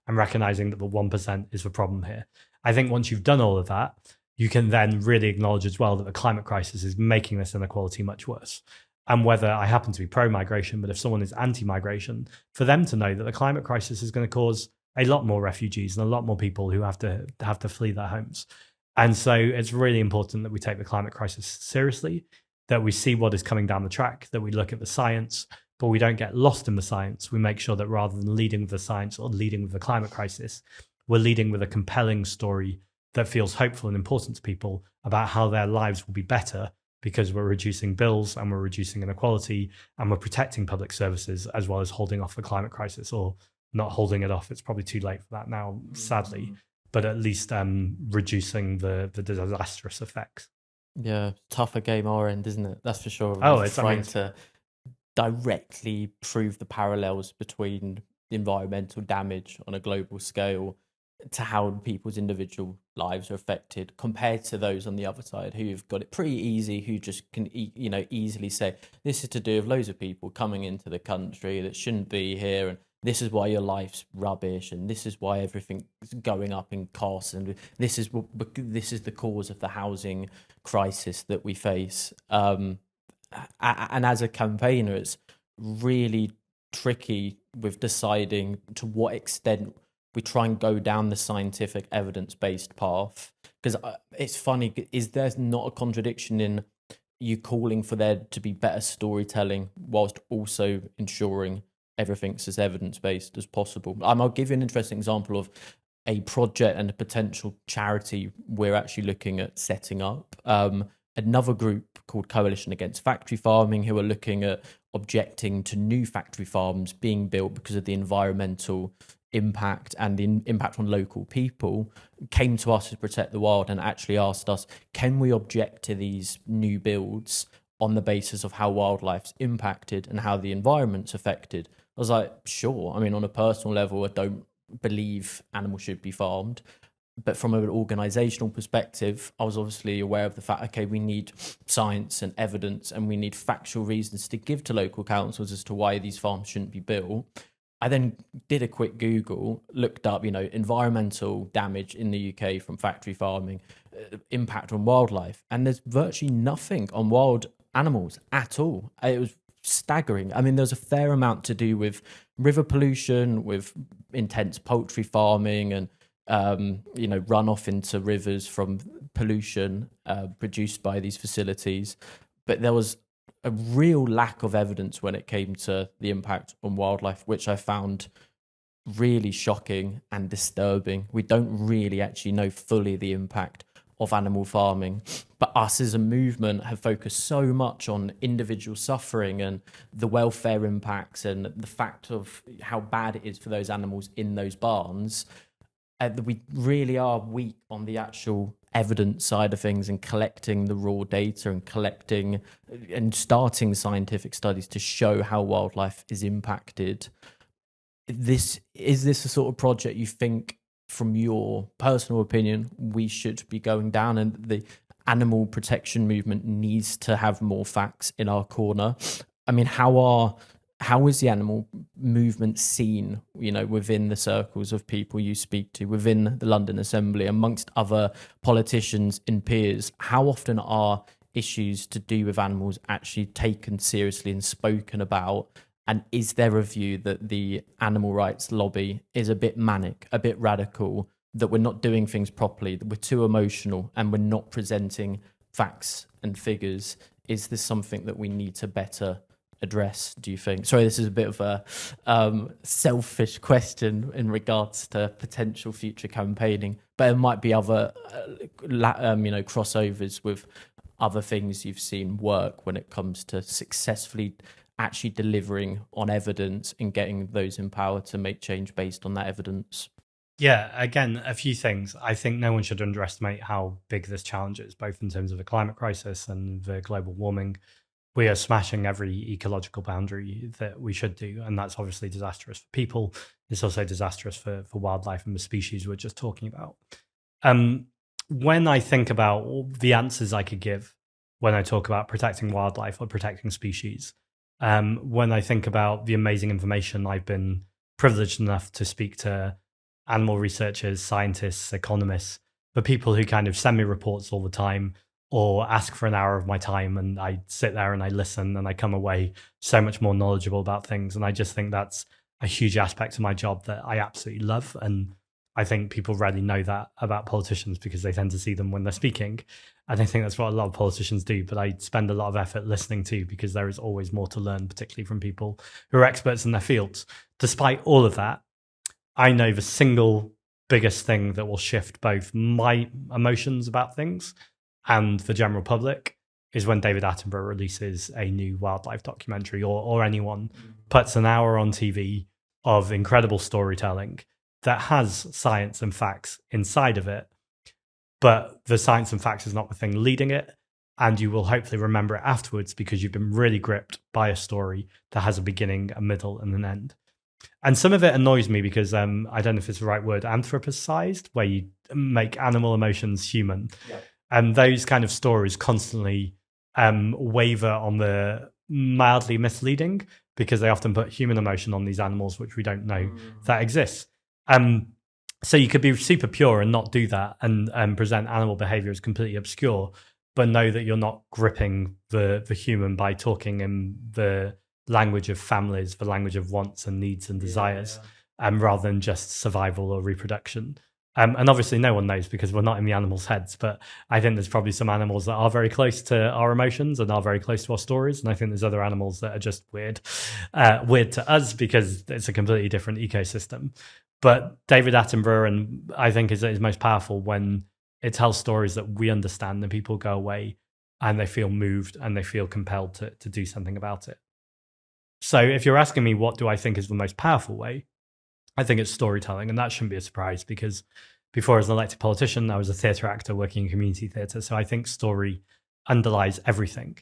and recognizing that the 1% is the problem here. I think once you've done all of that, you can then really acknowledge as well that the climate crisis is making this inequality much worse. And whether I happen to be pro-migration, but if someone is anti-migration, for them to know that the climate crisis is going to cause a lot more refugees and a lot more people who have to flee their homes. And so it's really important that we take the climate crisis seriously, that we see what is coming down the track, that we look at the science, but we don't get lost in the science. We make sure that rather than leading with the science or leading with the climate crisis, we're leading with a compelling story that feels hopeful and important to people about how their lives will be better because we're reducing bills and we're reducing inequality and we're protecting public services as well as holding off the climate crisis, or not holding it off. It's probably too late for that now, sadly, but at least reducing the disastrous effects. Yeah, tougher game our end, isn't it? That's for sure. It's trying to directly prove the parallels between environmental damage on a global scale to how people's individual lives are affected compared to those on the other side who've got it pretty easy, who just can easily say this is to do with loads of people coming into the country that shouldn't be here, and this is why your life's rubbish, and this is why everything's going up in costs, and this is the cause of the housing crisis that we face. And as a campaigner, it's really tricky with deciding to what extent we try and go down the scientific evidence-based path, because it's funny, is there not a contradiction in you calling for there to be better storytelling whilst also ensuring everything's as evidence-based as possible? I'll give you an interesting example of a project and a potential charity we're actually looking at setting up. Another group called Coalition Against Factory Farming, who are looking at objecting to new factory farms being built because of the environmental impact and the impact on local people, came to us to Protect the Wild and actually asked us, can we object to these new builds on the basis of how wildlife's impacted and how the environment's affected? I was like, sure. I mean, on a personal level, I don't believe animals should be farmed. But from an organisational perspective, I was obviously aware of the fact, okay, we need science and evidence and we need factual reasons to give to local councils as to why these farms shouldn't be built. I then did a quick Google, looked up, environmental damage in the UK from factory farming, impact on wildlife, and there's virtually nothing on wild animals at all. It was staggering. I mean, there's a fair amount to do with river pollution, with intense poultry farming, and runoff into rivers from pollution produced by these facilities. But there was a real lack of evidence when it came to the impact on wildlife, which I found really shocking and disturbing. We don't really actually know fully the impact of animal farming, but us as a movement have focused so much on individual suffering and the welfare impacts and the fact of how bad it is for those animals in those barns. We really are weak on the actual evidence side of things and collecting the raw data and collecting and starting scientific studies to show how wildlife is impacted. Is this a sort of project you think, from your personal opinion, we should be going down, and the animal protection movement needs to have more facts in our corner? I mean, how is the animal movement seen, within the circles of people you speak to, within the London Assembly, amongst other politicians and peers? How often are issues to do with animals actually taken seriously and spoken about? And is there a view that the animal rights lobby is a bit manic, a bit radical, that we're not doing things properly, that we're too emotional and we're not presenting facts and figures? Is this something that we need to better address, do you think? Sorry, this is a bit of a selfish question in regards to potential future campaigning, but it might be other crossovers with other things you've seen work when it comes to successfully actually delivering on evidence and getting those in power to make change based on that evidence. Yeah, again, a few things. I think no one should underestimate how big this challenge is, both in terms of the climate crisis and the global warming. We are smashing every ecological boundary that we should do, and that's obviously disastrous for people. It's also disastrous for wildlife and the species we're just talking about. When I think about the answers I could give when I talk about protecting wildlife or protecting species, when I think about the amazing information I've been privileged enough to speak to animal researchers, scientists, economists, the people who kind of send me reports all the time or ask for an hour of my time, and I sit there and I listen and I come away so much more knowledgeable about things. And I just think that's a huge aspect of my job that I absolutely love. And I think people rarely know that about politicians because they tend to see them when they're speaking. And I think that's what a lot of politicians do, but I spend a lot of effort listening to, because there is always more to learn, particularly from people who are experts in their fields. Despite all of that, I know the single biggest thing that will shift both my emotions about things and the general public is when David Attenborough releases a new wildlife documentary, or anyone puts an hour on TV of incredible storytelling that has science and facts inside of it, but the science and facts is not the thing leading it. And you will hopefully remember it afterwards because you've been really gripped by a story that has a beginning, a middle, and an end. And some of it annoys me because I don't know if it's the right word, anthropocized, where you make animal emotions human. Yeah. And those kind of stories constantly waver on the mildly misleading because they often put human emotion on these animals, which we don't know that exists. So you could be super pure and not do that and present animal behavior as completely obscure, but know that you're not gripping the human by talking in the language of families, the language of wants and needs and desires, rather than just survival or reproduction. And obviously no one knows because we're not in the animals' heads, but I think there's probably some animals that are very close to our emotions and are very close to our stories. And I think there's other animals that are just weird to us because it's a completely different ecosystem. But David Attenborough, and I think is most powerful when it tells stories that we understand and people go away and they feel moved and they feel compelled to do something about it. So if you're asking me what do I think is the most powerful way, I think it's storytelling. And that shouldn't be a surprise because before as an elected politician, I was a theatre actor working in community theatre. So I think story underlies everything.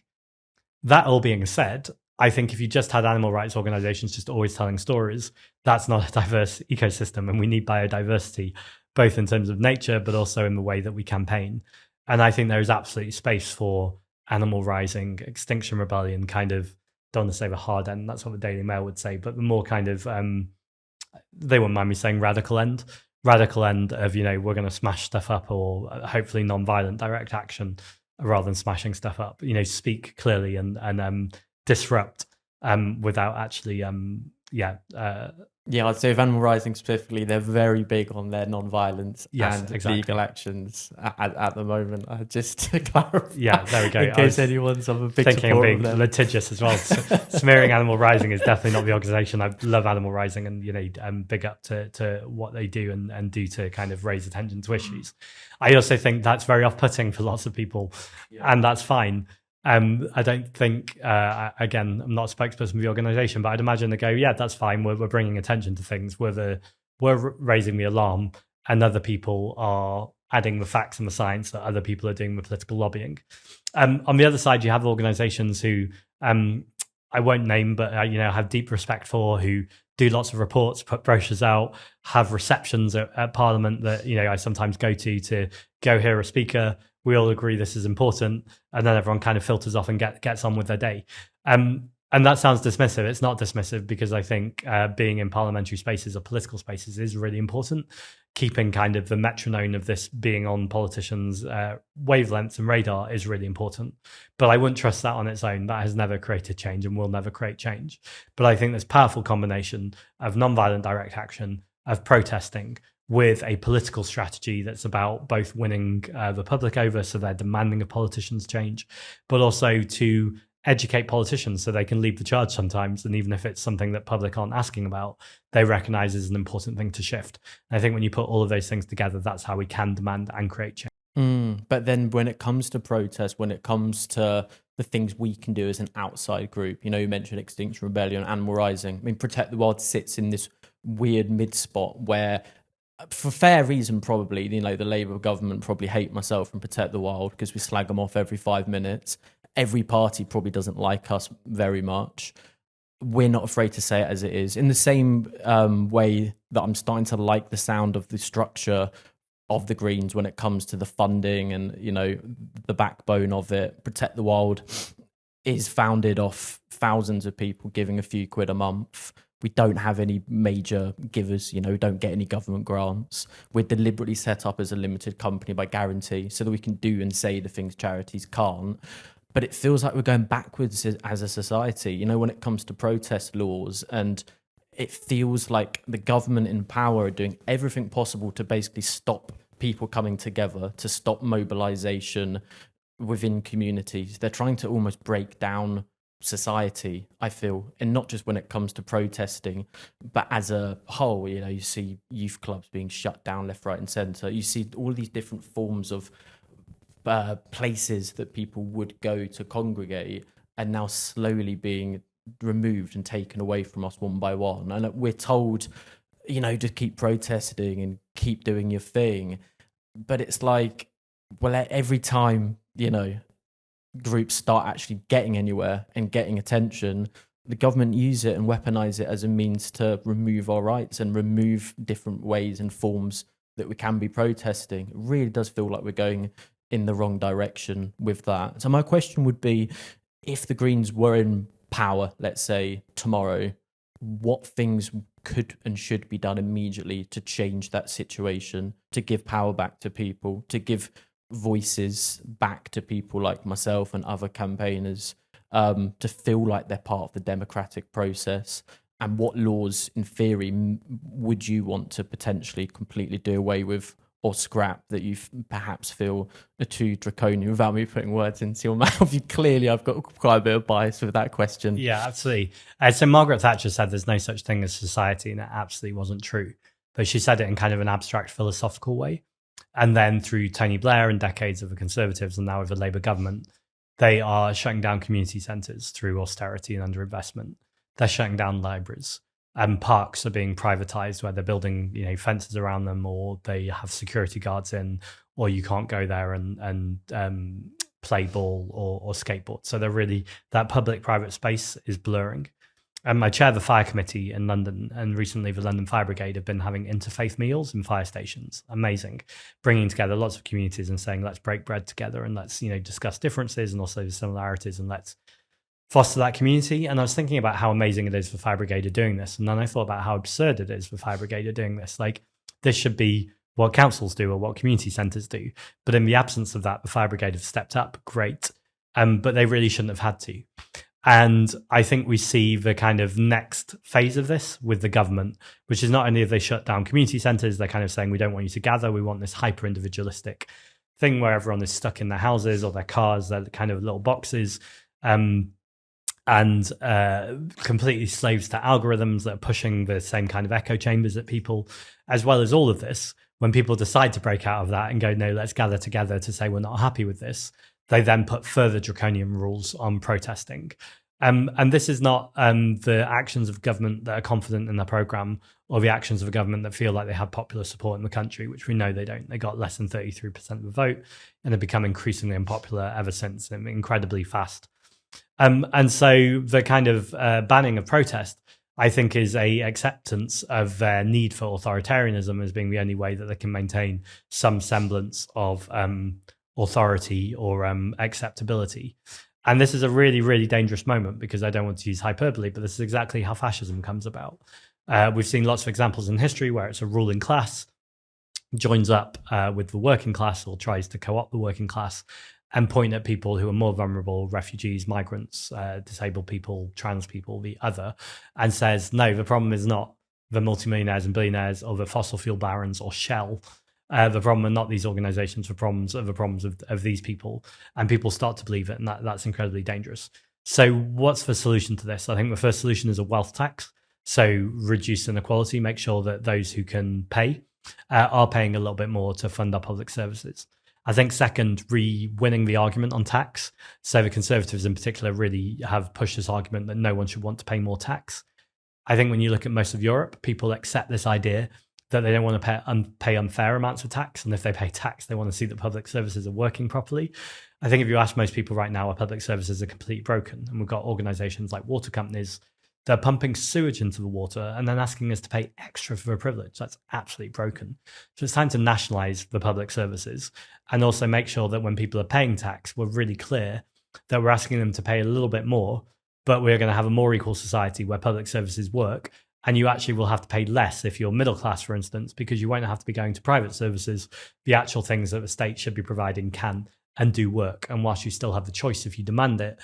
That all being said, I think if you just had animal rights organizations just always telling stories, that's not a diverse ecosystem. And we need biodiversity, both in terms of nature, but also in the way that we campaign. And I think there is absolutely space for animal rising, Extinction Rebellion, kind of, don't want to say the hard end, that's what the Daily Mail would say, but the more kind of, they wouldn't mind me saying radical end of, we're going to smash stuff up or hopefully non-violent direct action rather than smashing stuff up, speak clearly and disrupt without actually, I'd say with Animal Rising specifically, they're very big on their non-violence and exactly. legal actions at the moment. Just to clarify, there we go. In case anyone's of a big thinking of being them. litigious as well. Smearing Animal Rising is definitely not the organisation. I love Animal Rising, and big up to what they do and do to kind of raise attention to issues. I also think that's very off-putting for lots of people, and that's fine. I don't think, again, I'm not a spokesperson for the organisation, but I'd imagine they go, yeah, that's fine. We're bringing attention to things. We're raising the alarm, and other people are adding the facts and the science that other people are doing the political lobbying. On the other side, you have organisations who I won't name, but have deep respect for, who do lots of reports, put brochures out, have receptions at Parliament that I sometimes go to go hear a speaker. We all agree this is important, and then everyone kind of filters off and gets on with their day. And that sounds dismissive. It's not dismissive because I think being in parliamentary spaces or political spaces is really important. Keeping kind of the metronome of this being on politicians' wavelengths and radar is really important. But I wouldn't trust that on its own. That has never created change and will never create change. But I think this powerful combination of nonviolent direct action, of protesting, with a political strategy that's about both winning the public over, so they're demanding of politicians change, but also to educate politicians so they can lead the charge sometimes. And even if it's something that public aren't asking about, they recognize as an important thing to shift. And I think when you put all of those things together, that's how we can demand and create change. But then when it comes to protest, when it comes to the things we can do as an outside group, you mentioned Extinction Rebellion, Animal Rising. I mean, Protect the Wild sits in this weird mid spot where, for fair reason, probably, the Labour government probably hate myself and Protect the Wild because we slag them off every 5 minutes. Every party probably doesn't like us very much. We're not afraid to say it as it is. In the same way that I'm starting to like the sound of the structure of the Greens when it comes to the funding and, the backbone of it. Protect the Wild is founded off thousands of people giving a few quid a month. We don't have any major givers, we don't get any government grants. We're deliberately set up as a limited company by guarantee so that we can do and say the things charities can't. But it feels like we're going backwards as a society, when it comes to protest laws. And it feels like the government in power are doing everything possible to basically stop people coming together, to stop mobilization within communities. They're trying to almost break down society, I feel, and not just when it comes to protesting, but as a whole. You see youth clubs being shut down left, right, and centre. You see all these different forms of places that people would go to congregate and now slowly being removed and taken away from us one by one. And we're told, just keep protesting and keep doing your thing. But it's like, well, every time, groups start actually getting anywhere and getting attention, the government use it and weaponize it as a means to remove our rights and remove different ways and forms that we can be protesting. It really does feel like we're going in the wrong direction with that. So my question would be, if the Greens were in power, let's say tomorrow, what things could and should be done immediately to change that situation, to give power back to people, to give voices back to people like myself and other campaigners, to feel like they're part of the democratic process? And what laws, in theory, would you want to potentially completely do away with or scrap that you perhaps feel are too draconian? Without me putting words into your mouth, I've got quite a bit of bias with that question. Yeah, absolutely. So Margaret Thatcher said there's no such thing as society, and it absolutely wasn't true. But she said it in kind of an abstract philosophical way. And then through Tony Blair and decades of the Conservatives, and now with the Labour government, they are shutting down community centres through austerity and underinvestment. They're shutting down libraries. Parks are being privatized, where they're building, fences around them, or they have security guards in, or you can't go there and play ball or skateboard. So that public-private space is blurring. I chair the fire committee in London, and recently the London Fire Brigade have been having interfaith meals in fire stations. Amazing, bringing together lots of communities and saying, let's break bread together and let's discuss differences and also the similarities, and let's foster that community. And I was thinking about how amazing it is for Fire Brigade are doing this. And then I thought about how absurd it is for Fire Brigade are doing this. Like, this should be what councils do or what community centres do. But in the absence of that, the Fire Brigade have stepped up, great. But they really shouldn't have had to. And I think we see the kind of next phase of this with the government, which is not only have they shut down community centres, they're kind of saying, we don't want you to gather. We want this hyper individualistic thing where everyone is stuck in their houses or their cars, their kind of little boxes. And completely slaves to algorithms that are pushing the same kind of echo chambers at people. As well as all of this, when people decide to break out of that and go, no, let's gather together to say we're not happy with this, they then put further draconian rules on protesting. And this is not the actions of government that are confident in their programme, or the actions of a government that feel like they have popular support in the country, which we know they don't. They got less than 33% of the vote, and have become increasingly unpopular ever since, and incredibly fast. And so the kind of banning of protest, I think, is a acceptance of their need for authoritarianism as being the only way that they can maintain some semblance of authority or acceptability. And this is a really, really dangerous moment, because I don't want to use hyperbole, but this is exactly how fascism comes about. We've seen lots of examples in history where it's a ruling class joins up with the working class or tries to co-opt the working class and point at people who are more vulnerable, refugees, migrants, disabled people, trans people, the other, and says, no, the problem is not the multimillionaires and billionaires or the fossil fuel barons or Shell. The problem are not these organizations, the problems are the problems of these people. And people start to believe it, and that's incredibly dangerous. So what's the solution to this? I think the first solution is a wealth tax. So reduce inequality, make sure that those who can pay are paying a little bit more to fund our public services. I think second, winning the argument on tax. So the Conservatives in particular really have pushed this argument that no one should want to pay more tax. I think when you look at most of Europe, people accept this idea that they don't want to pay unfair amounts of tax. And if they pay tax, they want to see that public services are working properly. I think if you ask most people right now, our public services are completely broken. And we've got organizations like water companies that are pumping sewage into the water and then asking us to pay extra for a privilege. That's absolutely broken. So it's time to nationalize the public services and also make sure that when people are paying tax, we're really clear that we're asking them to pay a little bit more, but we're going to have a more equal society where public services work. And you actually will have to pay less if you're middle class, for instance, because you won't have to be going to private services. The actual things that the state should be providing can and do work. And whilst you still have the choice if you demand it,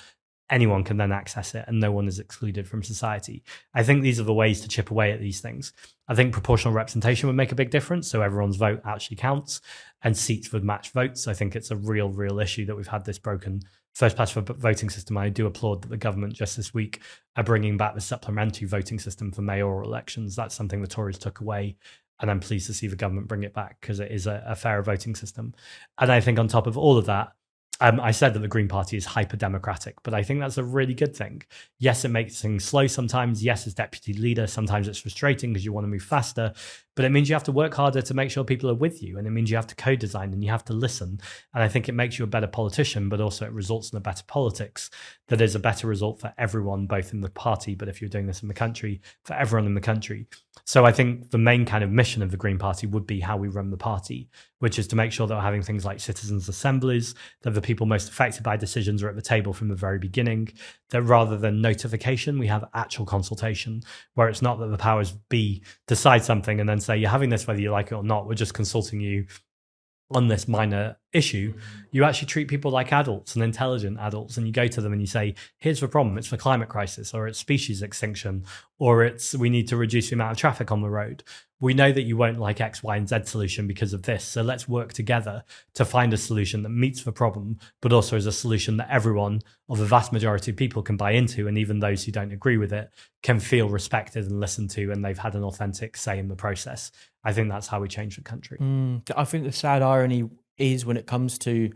anyone can then access it and no one is excluded from society. I think these are the ways to chip away at these things. I think proportional representation would make a big difference. So everyone's vote actually counts and seats would match votes. I think it's a real issue that we've had this broken first past voting system. I do applaud that the government just this week are bringing back the supplementary voting system for mayoral elections. That's something the Tories took away. And I'm pleased to see the government bring it back because it is a fairer voting system. And I think on top of all of that, I said that the Green Party is hyper-democratic, but I think that's a really good thing. Yes, it makes things slow sometimes. Yes, as deputy leader, sometimes it's frustrating because you want to move faster. but it means you have to work harder to make sure people are with you. And it means you have to co-design and you have to listen. And I think it makes you a better politician, but also it results in a better politics that is a better result for everyone, both in the party, but if you're doing this in the country, for everyone in the country. So I think the main kind of mission of the Green Party would be how we run the party, which is to make sure that we're having things like citizens' assemblies, that the people most affected by decisions are at the table from the very beginning, that rather than notification, we have actual consultation, where it's not that the powers be decide something and then say, you're having this whether you like it or not, we're just consulting you on this minor issue. You actually treat people like adults and intelligent adults, and you go to them and you say, here's the problem, it's the climate crisis, or it's species extinction, or it's we need to reduce the amount of traffic on the road. We know that you won't like X, Y, and Z solution because of this. So let's work together to find a solution that meets the problem, but also is a solution that everyone, or the vast majority of people, can buy into. And even those who don't agree with it can feel respected and listened to, and they've had an authentic say in the process. I think that's how we change the country. I think the sad irony is when it comes to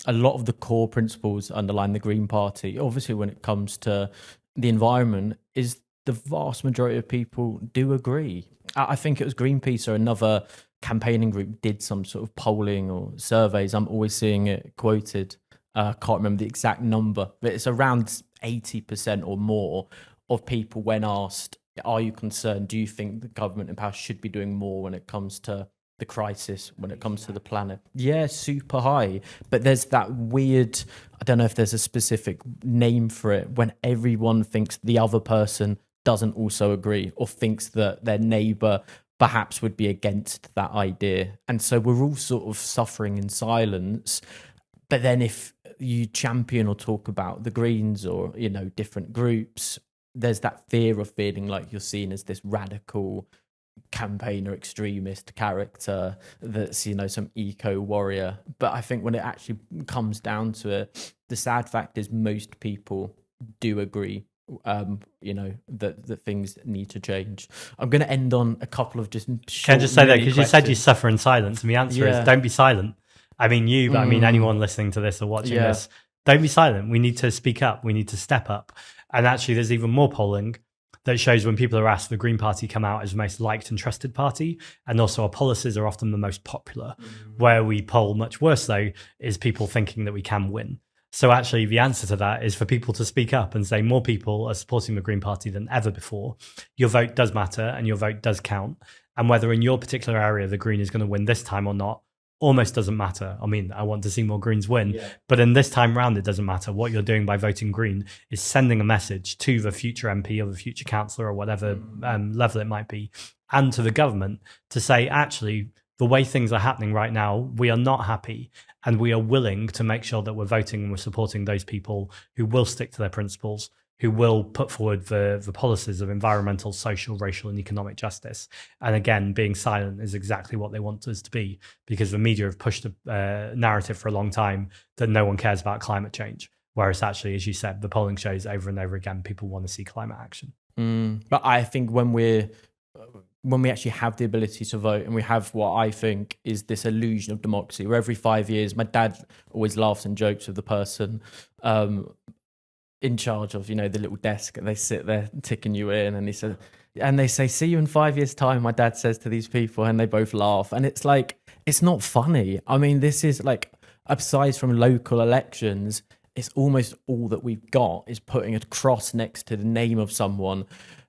a lot of the core principles underlying the Green Party, obviously when it comes to the environment, is the vast majority of people do agree. I think it was Greenpeace or another campaigning group did some sort of polling or surveys. I'm always seeing it quoted. I can't remember the exact number, but it's around 80% or more of people when asked, are you concerned? Do you think the government in power should be doing more when it comes to the crisis, when it comes to the planet? Yeah, super high. But there's that weird, I don't know if there's a specific name for it, when everyone thinks the other person doesn't also agree, or thinks that their neighbour perhaps would be against that idea. And so we're all sort of suffering in silence. But then if you champion or talk about the Greens or, you know, different groups, there's that fear of feeling like you're seen as this radical campaigner, extremist character that's, you know, some eco warrior. But I think when it actually comes down to it, the sad fact is most people do agree, you know, that things need to change. I'm going to end on a couple of just short, can I just say that because you said you suffer in silence, and the answer is don't be silent. I mean you, but I mean anyone listening to this or watching this, don't be silent. We need to speak up. We need to step up. And actually there's even more polling that shows when people are asked, the Green Party come out as the most liked and trusted party, and also our policies are often the most popular. Where we poll much worse though is people thinking that we can win. So actually the answer to that is for people to speak up and say more people are supporting the Green Party than ever before. Your vote does matter and your vote does count. And whether in your particular area the Green is going to win this time or not almost doesn't matter. I mean, I want to see more Greens win, but in this time round, it doesn't matter. What you're doing by voting Green is sending a message to the future MP or the future councillor or whatever level it might be, and to the government to say, actually, the way things are happening right now, we are not happy, and we are willing to make sure that we're voting and we're supporting those people who will stick to their principles, who will put forward the policies of environmental, social, racial, and economic justice. And again, being silent is exactly what they want us to be, because the media have pushed a narrative for a long time that no one cares about climate change. Whereas actually, as you said, the polling shows over and over again, people want to see climate action. But I think when we actually have the ability to vote, and we have what I think is this illusion of democracy, where every 5 years, my dad always laughs and jokes with the person in charge of, you know, the little desk, and they sit there ticking you in, and they say, see you in 5 years' time, my dad says to these people, and they both laugh. And it's like, it's not funny. I mean, this is like, aside from local elections, it's almost all that we've got is putting a cross next to the name of someone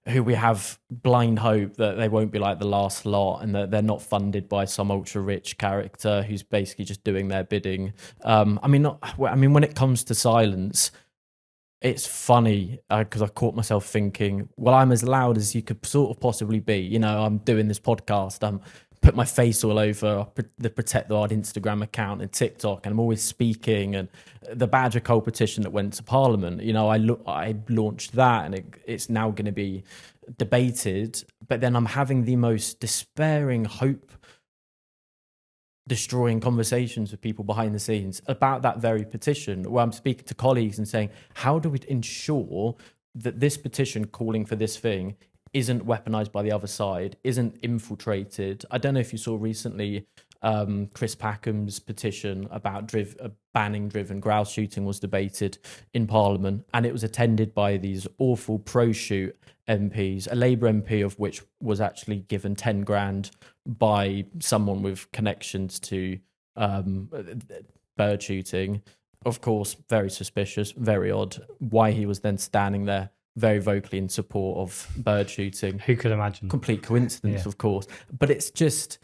who we have blind hope that they won't be like the last lot, and that they're not funded by some ultra rich character who's basically just doing their bidding. I mean, when it comes to silence, it's funny because I caught myself thinking, well, I'm as loud as you could sort of possibly be. You know, I'm doing this podcast. I'm put my face all over the Protect the Hard Instagram account and TikTok, and I'm always speaking. And the Badger Coal petition that went to Parliament, you know, I launched that, and it's now going to be debated. But then I'm having the most despairing, hope destroying conversations with people behind the scenes about that very petition, where I'm speaking to colleagues and saying, how do we ensure that this petition calling for this thing isn't weaponized by the other side, isn't infiltrated? I don't know if you saw recently, Chris Packham's petition about banning driven grouse shooting was debated in Parliament, and it was attended by these awful pro-shoot MPs, a Labour MP of which was actually given 10 grand by someone with connections to bird shooting. Of course, very suspicious, very odd. Why he was then standing there very vocally in support of bird shooting. Who could imagine? Complete coincidence, of course. But it's just,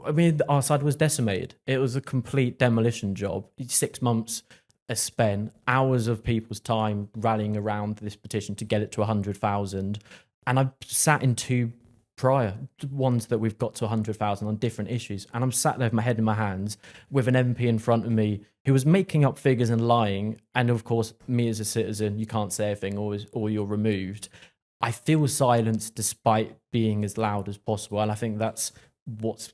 I mean, our side was decimated. It was a complete demolition job. 6 months are spent, hours of people's time rallying around this petition to get it to 100,000. And I've sat in two prior ones that we've got to 100,000 on different issues. And I'm sat there with my head in my hands with an MP in front of me who was making up figures and lying. And of course, me as a citizen, you can't say anything or you're removed. I feel silence despite being as loud as possible. And I think that's what's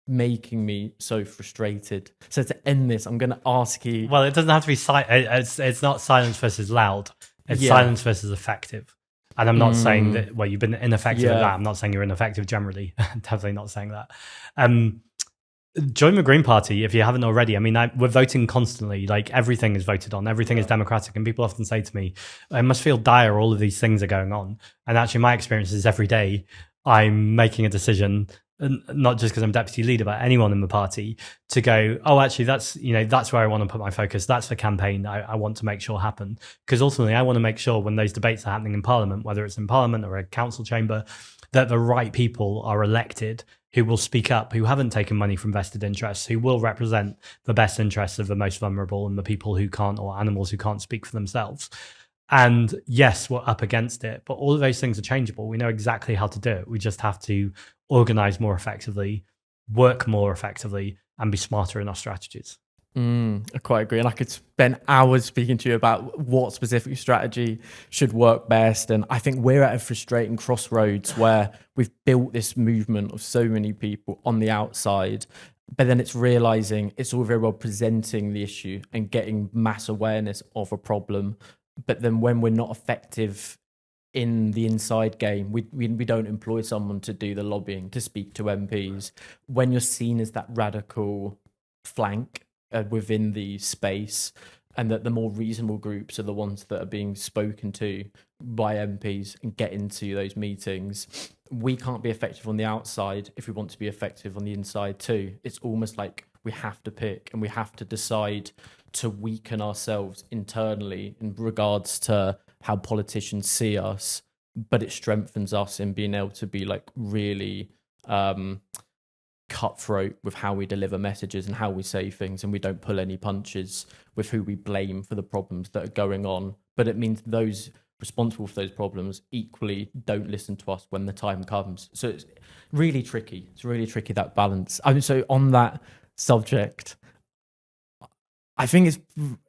making me so frustrated. So to end this, I'm going to ask you. Well, it doesn't have to be it's not silence versus loud. It's silence versus effective. And I'm not saying that, well, you've been ineffective at that. I'm not saying you're ineffective generally. Definitely not saying that. Join the Green Party if you haven't already. I mean, we're voting constantly. Like, everything is voted on. Everything is democratic. And people often say to me, it must feel dire, all of these things are going on. And actually, my experience is every day I'm making a decision, and not just because I'm deputy leader, but anyone in the party, to go, oh, actually, that's where I want to put my focus. That's the campaign I want to make sure happen. Because ultimately, I want to make sure when those debates are happening in Parliament, whether it's in Parliament or a council chamber, that the right people are elected who will speak up, who haven't taken money from vested interests, who will represent the best interests of the most vulnerable and the people who can't, or animals who can't speak for themselves. And yes, we're up against it, but all of those things are changeable. We know exactly how to do it. We just have to organize more effectively, work more effectively, and be smarter in our strategies. I quite agree. And I could spend hours speaking to you about what specific strategy should work best. And I think we're at a frustrating crossroads where we've built this movement of so many people on the outside, but then it's realizing it's all very well presenting the issue and getting mass awareness of a problem. But then when we're not effective in the inside game, we don't employ someone to do the lobbying, to speak to MPs. When you're seen as that radical flank within the space, and that the more reasonable groups are the ones that are being spoken to by MPs and get into those meetings, we can't be effective on the outside if we want to be effective on the inside too. It's almost like we have to pick, and we have to decide to weaken ourselves internally in regards to how politicians see us, but it strengthens us in being able to be like really cutthroat with how we deliver messages and how we say things, and we don't pull any punches with who we blame for the problems that are going on. But it means those responsible for those problems equally don't listen to us when the time comes. So it's really tricky. It's really tricky, that balance. I mean, so on that subject, I think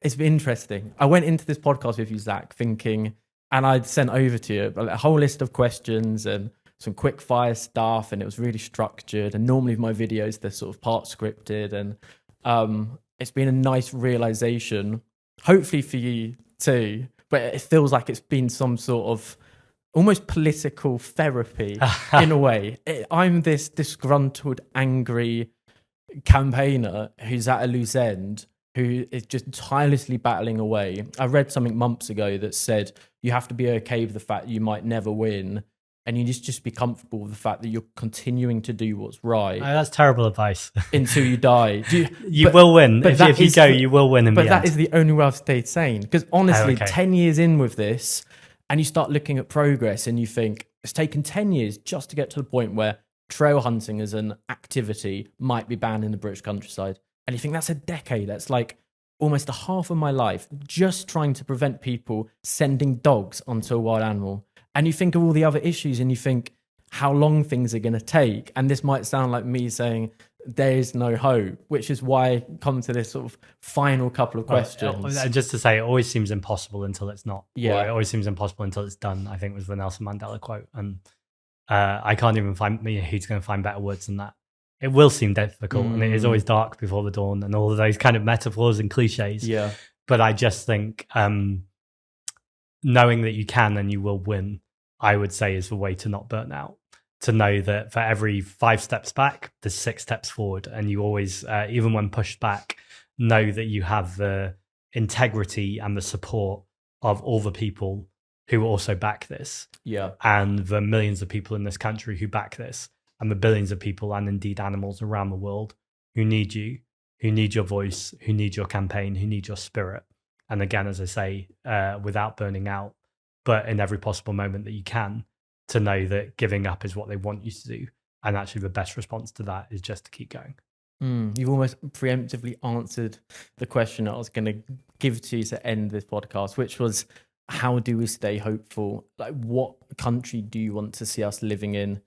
it's interesting. I went into this podcast with you, Zach, thinking, and I'd sent over to you a whole list of questions and some quick fire stuff, and it was really structured. And normally my videos, they're sort of part scripted, and it's been a nice realization, hopefully for you too, but it feels like it's been some sort of almost political therapy in a way. I'm this disgruntled, angry campaigner who's at a loose end, who is just tirelessly battling away. I read something months ago that said you have to be okay with the fact you might never win, and you just be comfortable with the fact that you're continuing to do what's right. Oh, that's terrible advice. Until you die. You will win. If you go, you will win in the end. But that is the only way I've stayed sane. Because honestly, 10 years in with this, and you start looking at progress and you think, it's taken 10 years just to get to the point where trail hunting as an activity might be banned in the British countryside. And you think that's a decade. That's like almost a half of my life just trying to prevent people sending dogs onto a wild animal. And you think of all the other issues and you think how long things are going to take. And this might sound like me saying there is no hope, which is why I come to this sort of final couple of questions. Just to say, it always seems impossible until it's not. Yeah. Or it always seems impossible until it's done, I think was the Nelson Mandela quote. And I can't even find who's going to find better words than that. It will seem difficult, and it is always dark before the dawn, and all of those kind of metaphors and cliches. Yeah. But I just think knowing that you can and you will win, I would say, is the way to not burn out. to know that for every 5 steps back, there's 6 steps forward. And you always, even when pushed back, know that you have the integrity and the support of all the people who also back this. Yeah. And the millions of people in this country who back this, and the billions of people and indeed animals around the world who need you, who need your voice, who need your campaign, who need your spirit. And again, as I say, without burning out, but in every possible moment that you can, to know that giving up is what they want you to do. And actually the best response to that is just to keep going. You've almost preemptively answered the question I was going to give to you to end this podcast, which was, how do we stay hopeful? Like, what country do you want to see us living in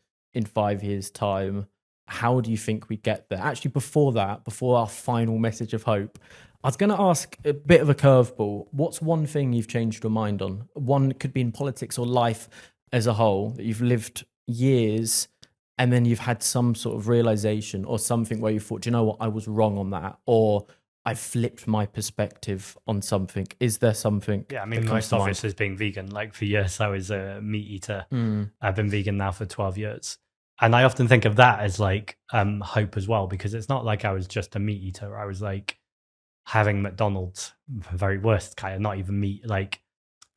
5 years' time? How do you think we get there? Actually, before that, before our final message of hope, I was going to ask a bit of a curveball. What's one thing you've changed your mind on? One could be in politics or life as a whole, that you've lived years and then you've had some sort of realization or something where you thought, do you know what, I was wrong on that, or I flipped my perspective on something. Is there something? Yeah, I mean, most obvious is being vegan. Like, for years, I was a meat eater. I've been vegan now for 12 years. And I often think of that as like hope as well, because it's not like I was just a meat eater. I was like having McDonald's, very worst kind of, not even meat, like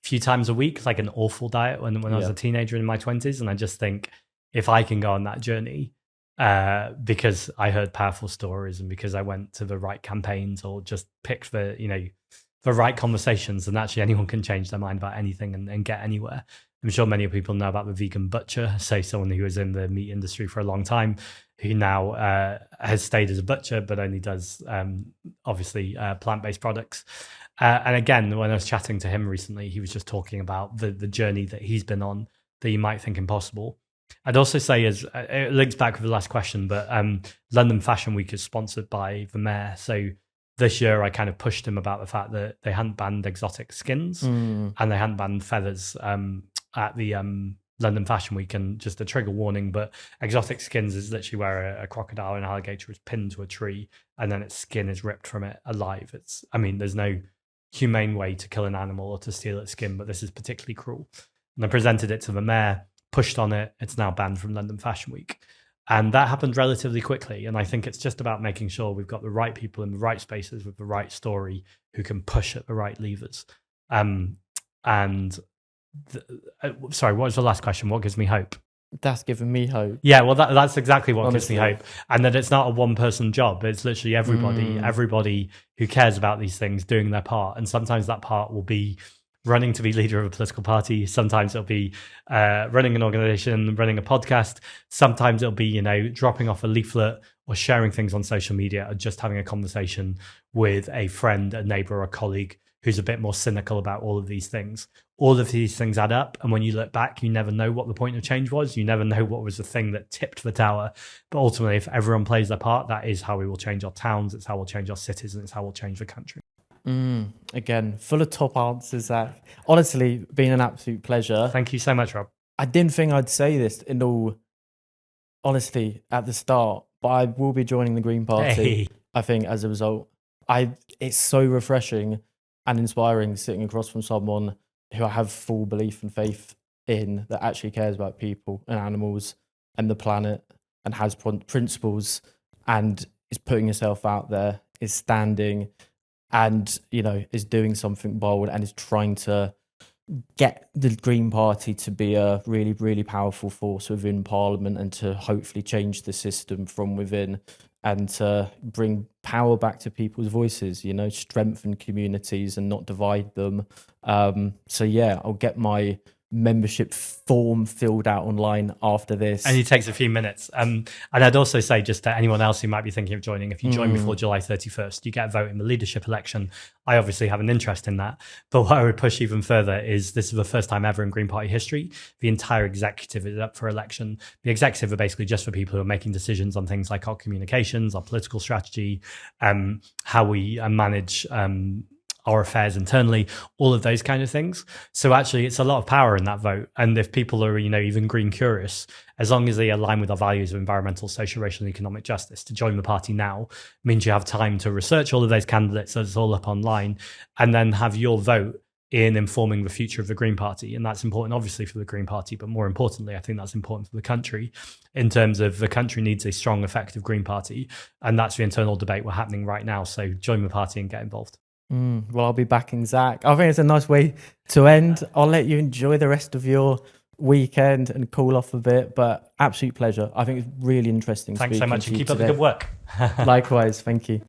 a few times a week, like an awful diet when I was a teenager in my 20s. And I just think, if I can go on that journey, because I heard powerful stories and because I went to the right campaigns or just picked the right conversations, and actually anyone can change their mind about anything and get anywhere. I'm sure many people know about the vegan butcher, say someone who was in the meat industry for a long time, who now has stayed as a butcher, but only does obviously plant-based products. And again, when I was chatting to him recently, he was just talking about the journey that he's been on that you might think impossible. I'd also say, as it links back with the last question, but London Fashion Week is sponsored by the mayor. So this year I kind of pushed him about the fact that they hadn't banned exotic skins and they hadn't banned feathers at the London Fashion Week. And just a trigger warning, but exotic skins is literally where a crocodile and alligator is pinned to a tree and then its skin is ripped from it alive. There's no humane way to kill an animal or to steal its skin, but this is particularly cruel. And I presented it to the mayor, pushed on it. It's now banned from London Fashion Week. And that happened relatively quickly. And I think it's just about making sure we've got the right people in the right spaces with the right story who can push at the right levers. Sorry, what was the last question? What gives me hope? That's given me hope. Yeah, well, that's exactly what gives me hope. And that it's not a one-person job. It's literally everybody who cares about these things doing their part. And sometimes that part will be running to be leader of a political party. Sometimes it'll be running an organization, running a podcast. Sometimes it'll be, dropping off a leaflet or sharing things on social media, or just having a conversation with a friend, a neighbor, or a colleague who's a bit more cynical about all of these things. All of these things add up. And when you look back, you never know what the point of change was. You never know what was the thing that tipped the tower. But ultimately, if everyone plays their part, that is how we will change our towns. It's how we'll change our cities, and it's how we'll change the country. Again, full of top answers, Zach. Honestly, been an absolute pleasure. Thank you so much, Rob. I didn't think I'd say this in all honesty at the start, but I will be joining the Green Party, I think, as a result. It's so refreshing and inspiring sitting across from someone who I have full belief and faith in, that actually cares about people and animals and the planet and has principles and is putting herself out there, is standing and, is doing something bold and is trying to get the Green Party to be a really, really powerful force within Parliament and to hopefully change the system from within and to bring power back to people's voices, strengthen communities and not divide them. I'll get my membership form filled out online after this. And it takes a few minutes. And I'd also say, just to anyone else who might be thinking of joining, if you join before July 31st, you get a vote in the leadership election. I obviously have an interest in that. But what I would push even further is, this is the first time ever in Green Party history, the entire executive is up for election. The executive are basically just for people who are making decisions on things like our communications, our political strategy, how we manage our affairs internally, all of those kind of things. So actually, it's a lot of power in that vote. And if people are, even green curious, as long as they align with our values of environmental, social, racial, and economic justice, to join the party now means you have time to research all of those candidates. So it's all up online, and then have your vote in informing the future of the Green Party. And that's important, obviously, for the Green Party, but more importantly, I think that's important for the country in terms of the country needs a strong, effective Green Party. And that's the internal debate we're happening right now. So join the party and get involved. Well, I'll be backing Zack. I think it's a nice way to end. I'll let you enjoy the rest of your weekend and cool off a bit, but absolute pleasure. I think it's really interesting. Thanks so much, and keep up the today. good work. Likewise, thank you.